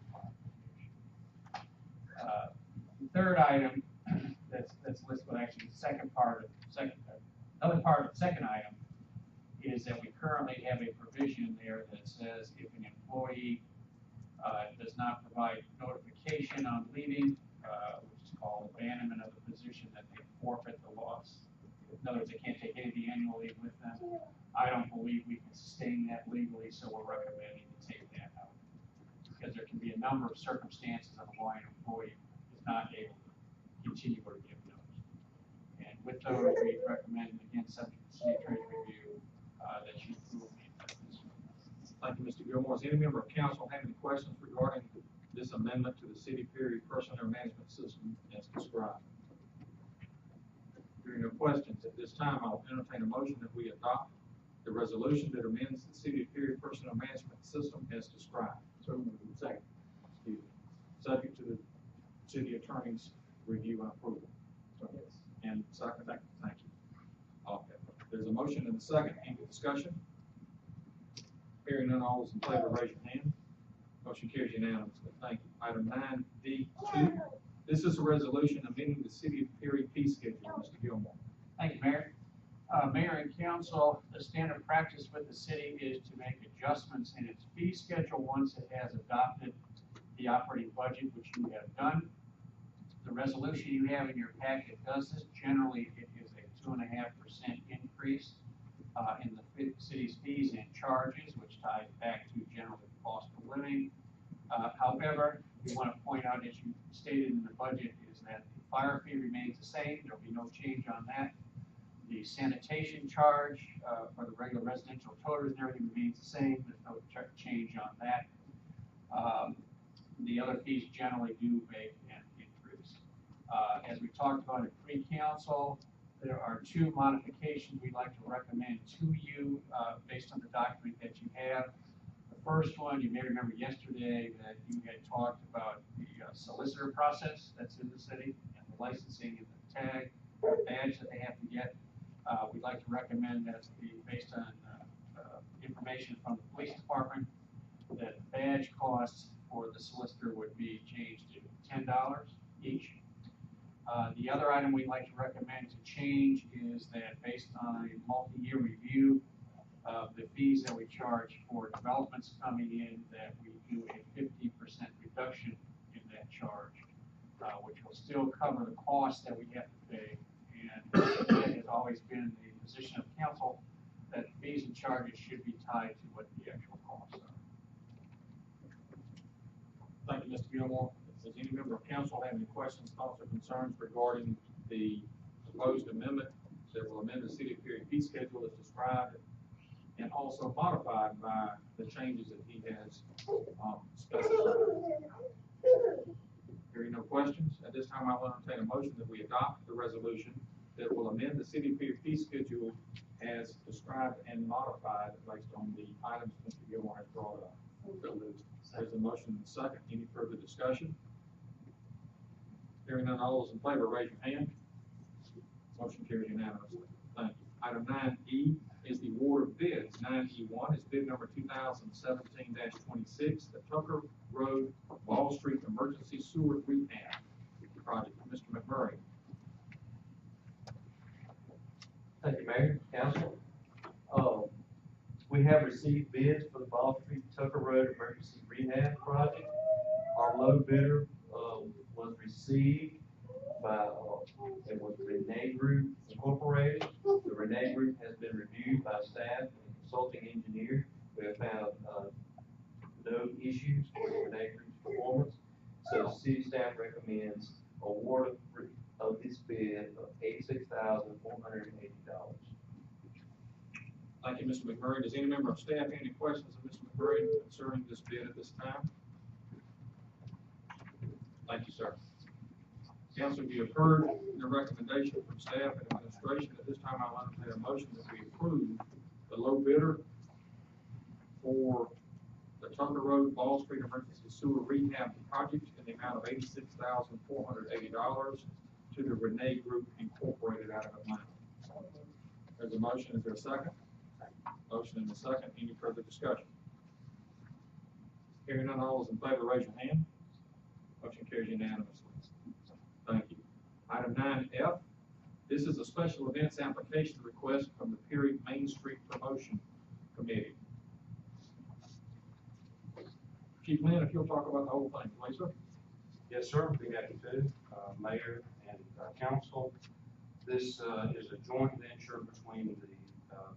The third item that's listed, well, actually, the second part of, another part of the second item is that we currently have a provision there that says if an employee does not provide notification on leaving, which is called abandonment of the position, that they forfeit the loss. In other words, they can't take any of the annual leave with them. I don't believe we can sustain that legally, so we're recommending to take that out. Because there can be a number of circumstances of why an employee is not able to continue or give notice. And with those, we recommend, again, subject to city attorney's review, that you approve the amendments. Thank you, Mr. Gilmore. Does any member of council have any questions regarding this amendment to the city Perry personnel management system as described? Hearing no questions, at this time, I'll entertain a motion that we adopt the resolution that amends the city of Perry personnel management system as described. So, second. Excuse me. Subject to the city attorney's review and approval. And second, thank you. Okay. There's a motion and a second. Any discussion? Hearing none, all those in favor, raise your hand. Motion carries unanimously. Thank you. Item 9D2. This is a resolution amending the city of Perry fee schedule. Mr. Gilmore. Thank you, Mayor. Mayor and council, the standard practice with the city is to make adjustments in its fee schedule once it has adopted the operating budget, which you have done. The resolution you have in your packet does this. Generally, it is a 2.5% increase in the city's fees and charges, which ties back to general cost of living. However, we want to point out, as you stated in the budget, is that the fire fee remains the same. There will be no change on that. The sanitation charge for the regular residential toters and everything remains the same. There's no change on that. The other fees generally do make an increase. As we talked about in pre-council, there are 2 modifications we'd like to recommend to you based on the document that you have. The first one, you may remember yesterday that you had talked about the solicitor process that's in the city and the licensing and the tag badge that they have to get. We'd like to recommend that to be based on information from the police department, that badge costs for the solicitor would be changed to $10 each. The other item we'd like to recommend to change is that based on a multi-year review of the fees that we charge for developments coming in, that we do a 50% reduction in that charge, which will still cover the costs that we have to pay. And that has always been the position of council, that fees and charges should be tied to what the actual costs are. Thank you, Mr. Gilmore. Does any member of council have any questions, thoughts, or concerns regarding the proposed amendment that will amend the city of Perry fee schedule as described and also modified by the changes that he has specified? Hearing no questions, at this time I will entertain a motion that we adopt the resolution that will amend the city of Perry fee schedule as described and modified based on the items Mr. Gilmore has brought up. There's a motion and a second. Any further discussion? Hearing none, all those in favor, raise your hand. Motion carries unanimously. Thank you. Item 9E is the award of bids. 9E1 is bid number 2017-26, the Tucker Road, Wall Street Emergency Sewer Rehab Project. Mr. McMurray. Thank you, Mayor, Council. We have received bids for the Ball Street Tucker Road Emergency Rehab Project. Our low bidder was received by it was Renee Group Incorporated. The Renee Group has been reviewed by staff and consulting engineer. We have found no issues with Renee Group's performance. So city staff recommends award of this bid of $86,480. Thank you, Mr. McMurray. Does any member of staff have any questions of Mr. McMurray concerning this bid at this time? Thank you, sir. Council, you have heard the recommendation from staff and administration. Administration. At this time, I'll entertain a motion that we approve the low bidder for the Tucker Road, Ball Street Emergency Sewer Rehab Project in the amount of $86,480 to the Renee Group Incorporated out of Atlanta. There's a motion, is there a second? Motion and a second, any further discussion? Hearing none, all those in favor, raise your hand. Motion carries unanimously. Thank you. Item 9F, this is a special events application request from the Peary Main Street Promotion Committee. Chief Lynn, if you'll talk about the whole thing, please, sir. Yes, sir, be happy to, Mayor and Council. This is a joint venture between the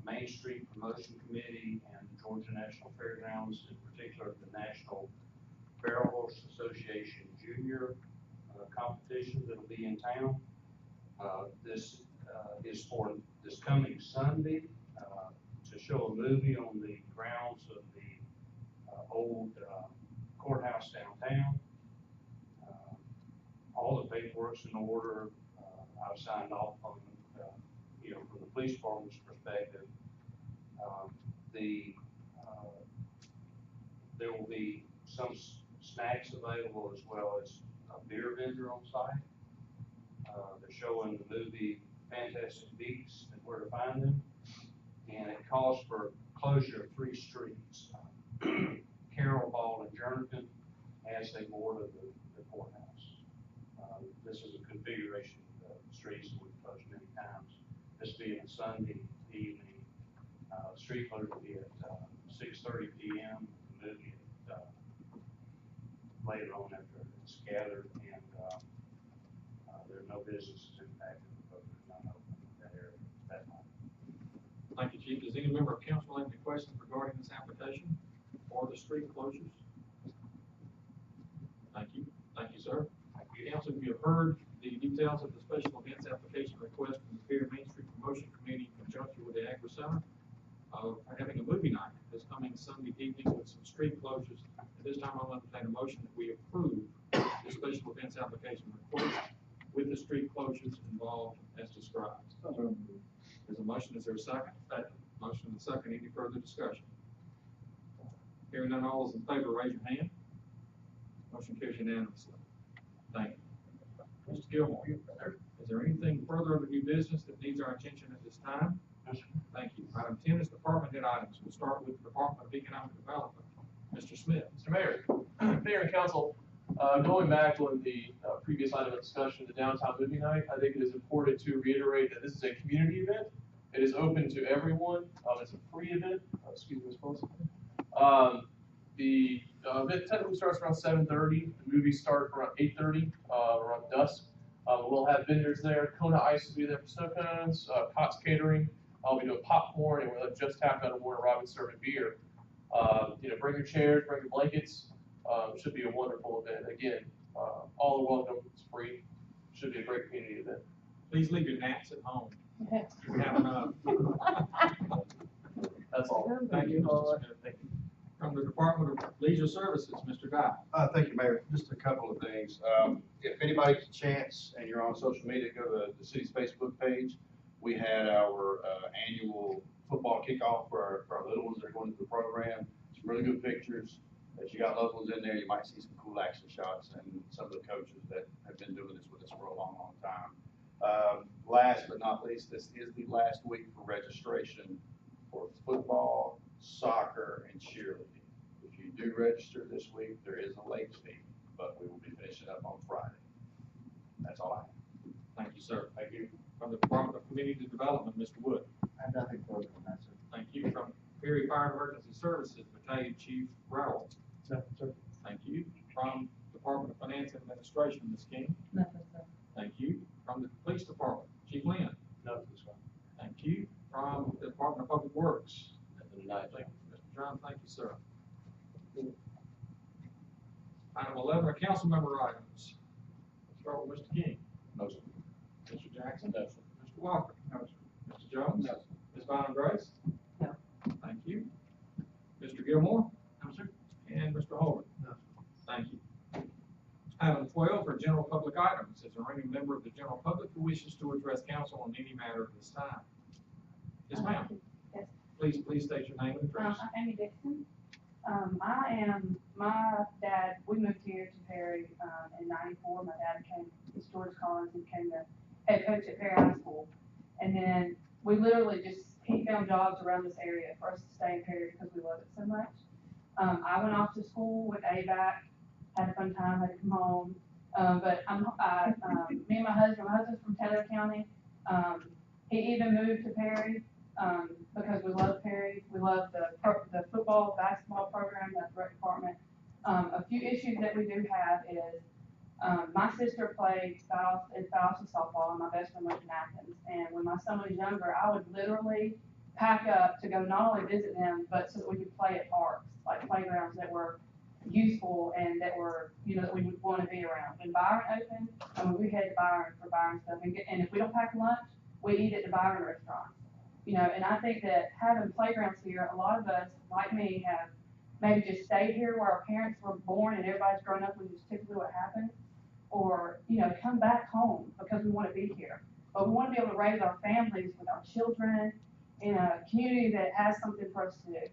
Main Street Promotion Committee and the Georgia National Fairgrounds, in particular the National Barrel Horse Association Junior competition that'll be in town. This is for this coming Sunday to show a movie on the grounds of the old courthouse downtown. All the paperwork's in order. I've signed off on, from the police department's perspective. There will be some snacks available as well as a beer vendor on site. They're showing the movie Fantastic Beasts and Where to Find Them. And it calls for closure of 3 streets, Carroll, Ball, and Jernigan, as they border the courthouse. This is a configuration of the streets that we've closed many times. This being a Sunday evening, street closure will be at 6:30 p.m. The movie later on after it's gathered, and there are no businesses impacted because there's none open in that area that night. Thank you, Chief. Does any member of council have any questions regarding this application or the street closures? Thank you. Thank you, sir. Council, you have heard the details of the special events application request from the Peary Main Street Promotion Committee in conjunction with the Agri Center of having a movie night this coming Sunday evening with some street closures. At this time, I'll entertain a motion that we approve the special events application request with the street closures involved as described. There's a motion. Is there a second? Second. Motion and a second. Any further discussion? Hearing none, all those in favor, raise your hand. Motion carries unanimously. Thank you. Mr. Gilmore, is there anything further under new business that needs our attention at this time? Yes, sir. Thank you. Item 10 is department head items. We'll start with the Department of Economic Development. Mr. Smith. Mr. Mayor, Mayor and Council, going back on the previous item of discussion, the downtown movie night, I think it is important to reiterate that this is a community event. It is open to everyone. It's a free event. Excuse me, Ms. Wilson. The event technically starts around 7:30. The movies start around 8:30, around dusk. We'll have vendors there. Kona Ice will be there for snow cones. Cots Catering. I'll be doing popcorn, and we'll have Just Tapped Out of Warner Robins serving beer. Bring your chairs, bring your blankets. It should be a wonderful event. Again, all are welcome. It's free. Should be a great community event. Please leave your naps at home. We have enough. That's all. Thank you, Mr. Smith. Thank you. From the Department of Leisure Services, Mr. Guy. Thank you, Mayor. Just a couple of things. If anybody gets a chance and you're on social media, go to the city's Facebook page. We had our annual football kickoff for our little ones that are going through the program. Some really good pictures. If you got loved ones in there, you might see some cool action shots and some of the coaches that have been doing this with us for a long, long time. Last but not least, this is the last week for registration for football, soccer, and cheerleading. If you do register this week, there is a late fee, but we will be finishing up on Friday. That's all I have. Thank you, sir. Thank you. From the Department of Community Development, Mr. Wood. I have nothing further on that, sir. Thank you. From Peary Fire and Emergency Services, Battalion Chief Rowell. Nothing, sir. Thank you. From Department of Finance and Administration, Ms. King. Nothing, sir. Thank you. From the Police Department, Chief Lynn. Nothing, sir. Thank you. From the Department of Public Works. Nothing tonight, sir. Mr. John, thank you, sir. Item 11 are council member items. Let's start with Mr. King. No, sir. Mr. Jackson. No, sir. Mr. Walker. No, sir. Mr. Jones. No, sir. Ms. Bynum Grace. No. Thank you. Mr. Gilmore. No, sir. And Mr. Holder. No, sir. Thank you. Item 12 are general public items. Is there any member of the general public who wishes to address council on any matter at this time? Yes, ma'am. Yes. Please state your name and address. I'm Amy Dixon. My dad, we moved here to Perry, in '94. My dad was George Collins and became the head coach at Perry High School. And then we literally he found jobs around this area for us to stay in Perry because we love it so much. I went off to school with ABAC, had a fun time, had to come home. But me and my husband's from Taylor County. He even moved to Perry, because we love Perry. We love the football, basketball program, the rec department. A few issues that we do have is, my sister played Valdosta softball, and my best friend lived in Athens. And when my son was younger, I would literally pack up to go not only visit them, but so that we could play at parks, like playgrounds that were useful and that were, that we would want to be around. When Byron opened, we head to Byron for Byron stuff. And if we don't pack lunch, we eat at the Byron restaurant. And I think that having playgrounds here, a lot of us, like me, have maybe just stayed here where our parents were born and everybody's grown up, which is typically what happens, or, come back home because we want to be here. But we want to be able to raise our families with our children in a community that has something for us to do.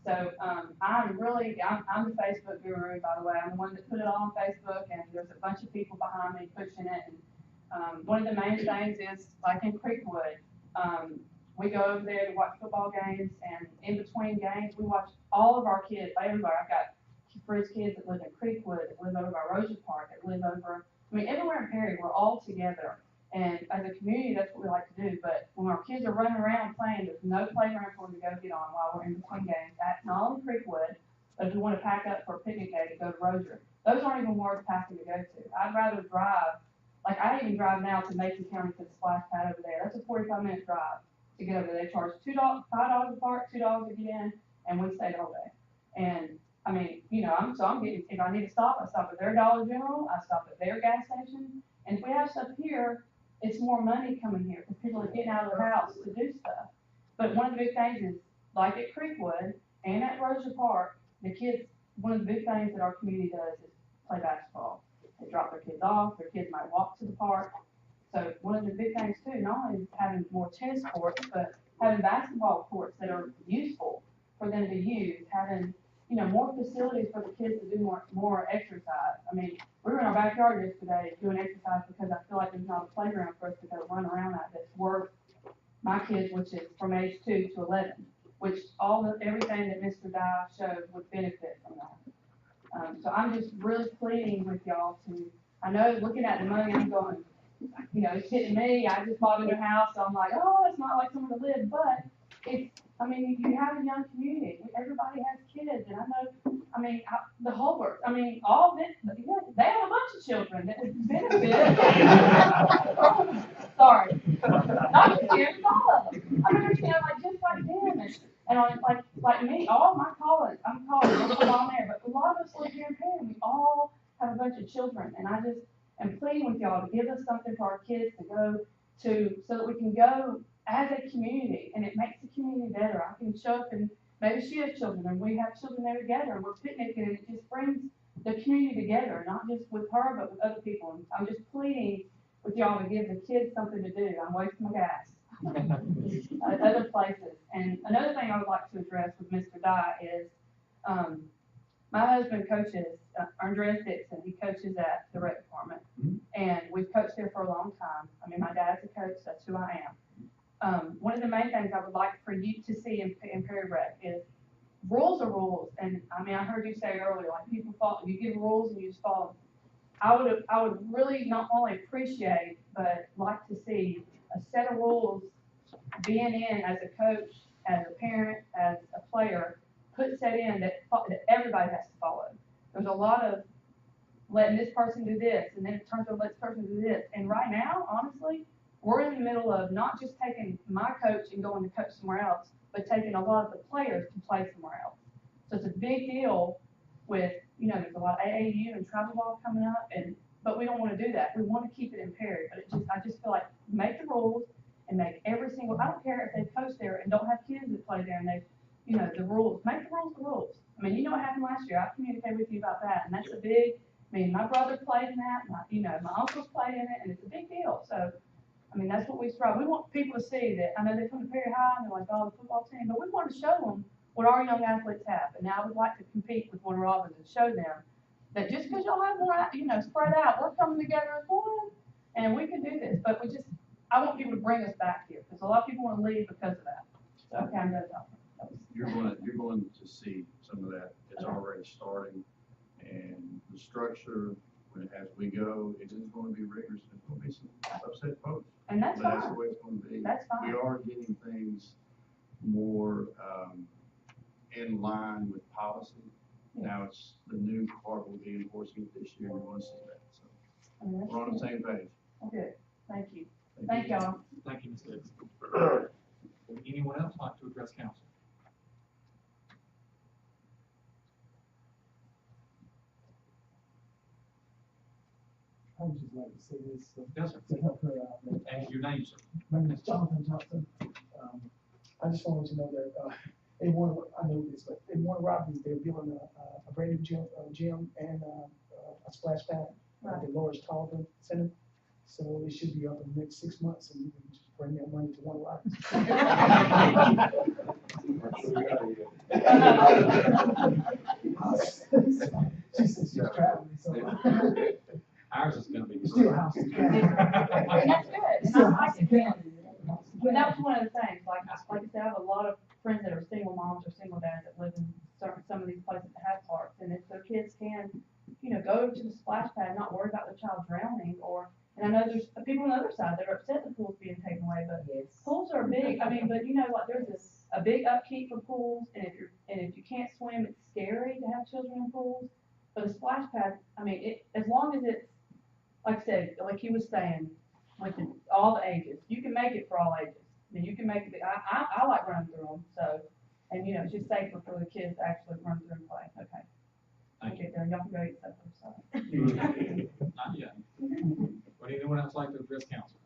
So I'm the Facebook guru, by the way. I'm the one that put it all on Facebook, and there's a bunch of people behind me pushing it. And one of the main things is, like in Creekwood, we go over there to watch football games, and in between games, we watch all of our kids. Everybody, I've got Fridge kids that live in Creekwood, that live over by Rosa Park, that live over, everywhere in Perry, we're all together. And as a community, that's what we like to do. But when our kids are running around playing, there's no playground for them to go get on while we're in between games. That's not only Creekwood, but if we want to pack up for a picnic day to go to Rozier, those aren't even worth packing to go to. I'd rather drive, I even drive now to Mason County to the splash pad over there. That's a 45-minute drive to get over there. They charge $5 a park, $2 to get in, and we stay the whole day. And I'm getting, if I need to stop, I stop at their Dollar General, I stop at their gas station. And if we have stuff here, it's more money coming here because people are getting out of their house to do stuff. But one of the big things is, like at Creekwood and at Rozier Park, the kids, one of the big things that our community does is play basketball. They drop their kids off, their kids might walk to the park. So one of the big things too, not only is having more tennis courts, but having basketball courts that are useful for them to use, having, more facilities for the kids to do more exercise. We were in our backyard yesterday doing exercise because I feel like there's not a playground for us to go run around at that's worth my kids, which is from age 2 to 11, which everything that Mr. Dye showed would benefit from that. So I'm just really pleading with y'all I know looking at the money, I'm going, it's hitting me. I just bought a new house, so I'm like, oh, it's not like somewhere to live, but you have a young community. Everybody has kids, and I know, the Holbert, all of it, they have a bunch of children that would benefit. Sorry. Not just kids, all of them. Just like them, and like me, all my college, I'm on there, but a lot of us live here in Perry, we all have a bunch of children, and I just am pleading with y'all to give us something for our kids to go to, so that we can go as a community, and it makes the community better. I can show up, and maybe she has children, and we have children there together, and we're picnicking, and it just brings the community together, not just with her, but with other people. And I'm just pleading with y'all to give the kids something to do. I'm wasting my gas. Other places. And another thing I would like to address with Mr. Dye is, my husband coaches, Andres Dixon, he coaches at the rec department, and we've coached there for a long time. My dad's a coach, that's who I am. One of the main things I would like for you to see in Perry Rec is rules are rules. And I heard you say earlier, people follow, you give rules and you just follow them. I would really not only appreciate, but like to see a set of rules being in as a coach, as a parent, as a player, set in that everybody has to follow. There's a lot of letting this person do this, and then it turns out let this person do this. And right now, honestly, we're in the middle of not just taking my coach and going to coach somewhere else, but taking a lot of the players to play somewhere else. So it's a big deal with, there's a lot of AAU and travel ball coming up, but we don't want to do that. We want to keep it in Perry, but I just feel like make the rules and make every single, I don't care if they coach there and don't have kids that play there and they, the rules, make the rules the rules. You know what happened last year. I communicated with you about that, and that's a big I mean, my brother played in that, my uncles played in it, and it's a big deal, so, I mean, that's what we strive, we want people to see that, I know they come to Perry High, and they're like, oh, the football team, but we want to show them what our young athletes have, and now I would like to compete with Warner Robins and show them that just because y'all have more, spread out, we're coming together as one, and we can do this, but I want people to bring us back here, because a lot of people want to leave because of that, so, okay, I'm done talking. You're going to see some of that. It's already starting, and the structure, as we go, it is going to be rigorous. There's going to be some upset folks. And that's But that's fine. the way it's going to be. That's fine. We are getting things more, in line with policy. Now it's the new part will be enforcing it this year. We want to see that. So we're on the same page. Okay, thank you. Thank y'all. Thank you, Ms. Dixon. Would anyone else like to address council? I would just like to say this. Yes, sir. To help her out. And your name, sir. My name is Jonathan Johnson. I just wanted to know that, in Warner, I know this, but in Warner Robins, they're building a brand new gym and a splash pad at the Lawrence Tolliver Center. So it should be up in the next 6 months, and you can just bring that money to Warner Robins. She said she's traveling, so. Ours is gonna be. It's still a house. And that's good, and I like it. But that was one of the things, like I said, I have a lot of friends that are single moms or single dads that live in some of these places that have parks, and if their kids can, go to the splash pad, not worry about their child drowning, and I know there's people on the other side that are upset the pool's being taken away, but pools are big, but there's a big upkeep for pools, and if you can't swim, it's scary to have children in pools, but a splash pad, as long as it's, like I said, like he was saying, with all the ages, you can make it for all ages. You can make it, I like running through them, so, and it's just safer for the kids to actually run through and play, okay. Thank you. There, y'all can go eat supper, sorry. Not yet. Would anyone else like to address council?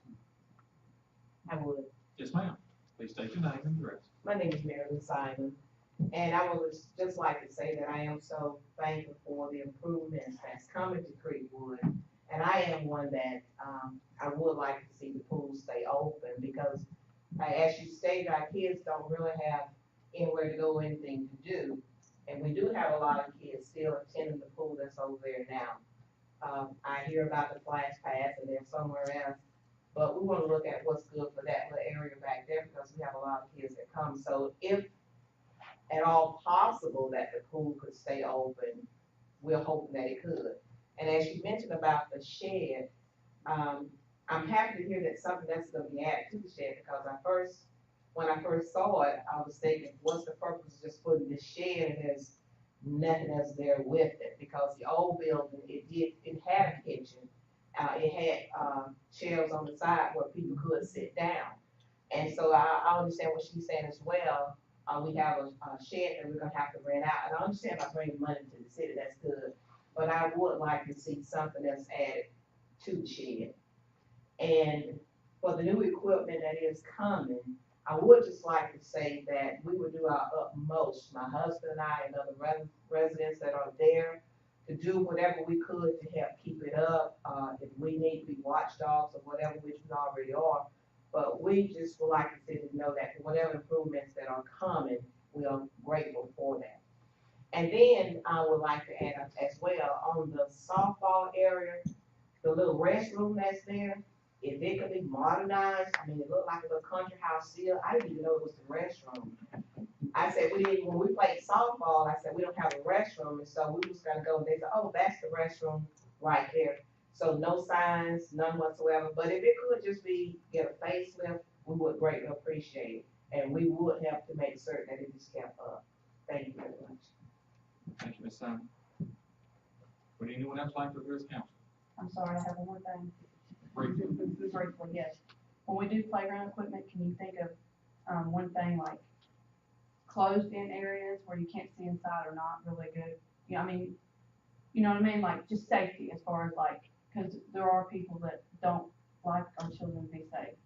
I would. Yes, ma'am. Please state your name and address. My name is Marilyn Simon, and I would just like to say that I am so thankful for the improvements that's coming to Creekwood. And I am one that, I would like to see the pool stay open because, as you stated, our kids don't really have anywhere to go, anything to do. And we do have a lot of kids still attending the pool that's over there now. I hear about the flash pads and they're somewhere else, but we want to look at what's good for that little area back there because we have a lot of kids that come. So if at all possible that the pool could stay open, we're hoping that it could. And as you mentioned about the shed, I'm happy to hear that something that's going to be added to the shed because when I first saw it, I was thinking, what's the purpose of just putting this shed and there's nothing else there with it? Because the old building, it had a kitchen, it had shelves on the side where people could sit down. And so I understand what she's saying as well. We have a shed that we're going to have to rent out. And I understand about bringing money to the city, that's good. But I would like to see something else added to the shed. And for the new equipment that is coming, I would just like to say that we would do our utmost, my husband and I and other residents that are there, to do whatever we could to help keep it up. If we need to be watchdogs or whatever, which we already are, but we just would like the city to know that whatever improvements that are coming, we are grateful for that. And then I would like to add as well, on the softball area, the little restroom that's there, if it could be modernized, it looked like a little country house still. I didn't even know it was the restroom. I said, when we played softball, I said, we don't have a restroom. And so we was gonna go, and they said, oh, that's the restroom right there. So no signs, none whatsoever. But if it could just get a facelift, we would greatly appreciate it. And we would have to make certain that it is kept up. Thank you very much. Thank you, Ms. Simon. Would anyone else like to address council? I'm sorry, I have one more thing. Briefly. Briefly, yes. When we do playground equipment, can you think of, one thing like closed-in areas where you can't see inside are not really good? You know what I mean? Like just safety as far as because there are people that don't like our children to be safe.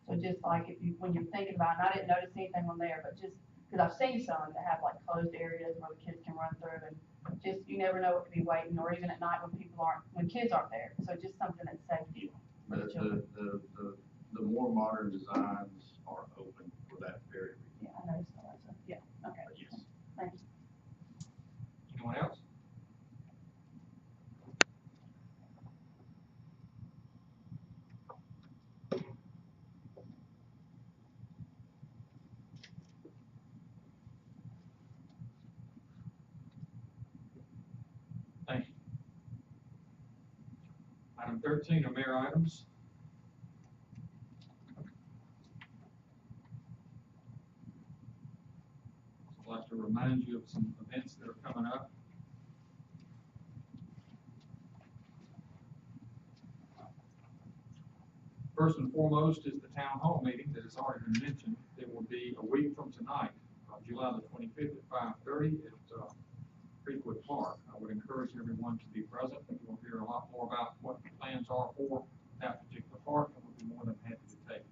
So just like when you're thinking about it, and I didn't notice anything on there, but just, because I've seen some that have closed areas where the kids can run through and just, you never know what could be waiting, or even at night when kids aren't there. So just something that's safety for the children. The more modern designs are open for that very reason. Yeah, I noticed that, so, yeah, okay. Yes. Thank you. Anyone else? Thank you. Item 13 are mayor items. I'd like to remind you of some events that are coming up. First and foremost is the town hall meeting that has already been mentioned. It will be a week from tonight, July the 25th at 5:30 at Creekwood Park. I would encourage everyone to be present. You will hear a lot more about what the plans are for that particular park, and we'll be more than happy to take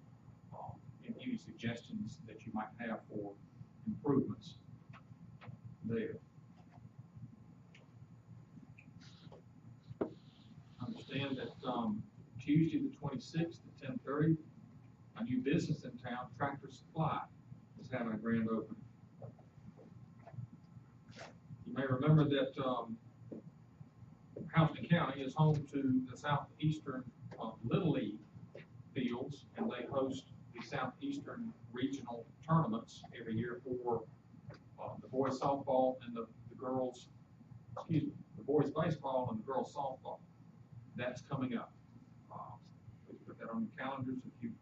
any suggestions that you might have for improvements there. Understand that Tuesday the 26th at 10:30, a new business in town, Tractor Supply, is having a grand opening. You may remember that Houston County is home to the Southeastern Little League fields, and they host the Southeastern Regional tournaments every year for the boys softball and the girls, the boys baseball and the girls softball. That's coming up. Please put that on your calendars if you'd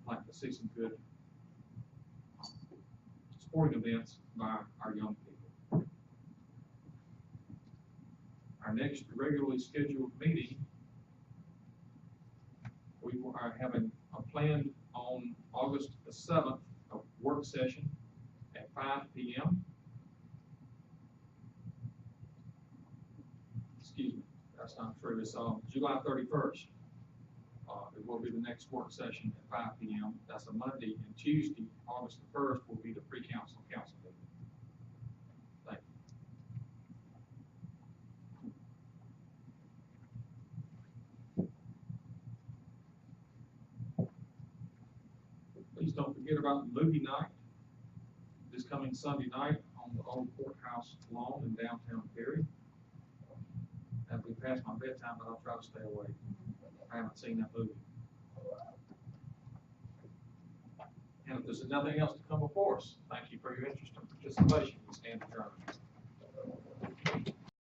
like to see some good sporting events by our young people. Our next regularly scheduled meeting, we are having a planned on August the 7th, a work session at 5 p.m. Excuse me, that's not true. It's July 31st. It will be the next work session at 5 p.m. That's a Monday, and Tuesday, August the 1st, will be the pre-council council meeting. Thank you. Please don't forget about movie night this coming Sunday night on the old courthouse lawn in downtown Perry. As we pass my bedtime, but I'll try to stay awake. I haven't seen that movie. And if there's nothing else to come before us, thank you for your interest and participation. We stand adjourned.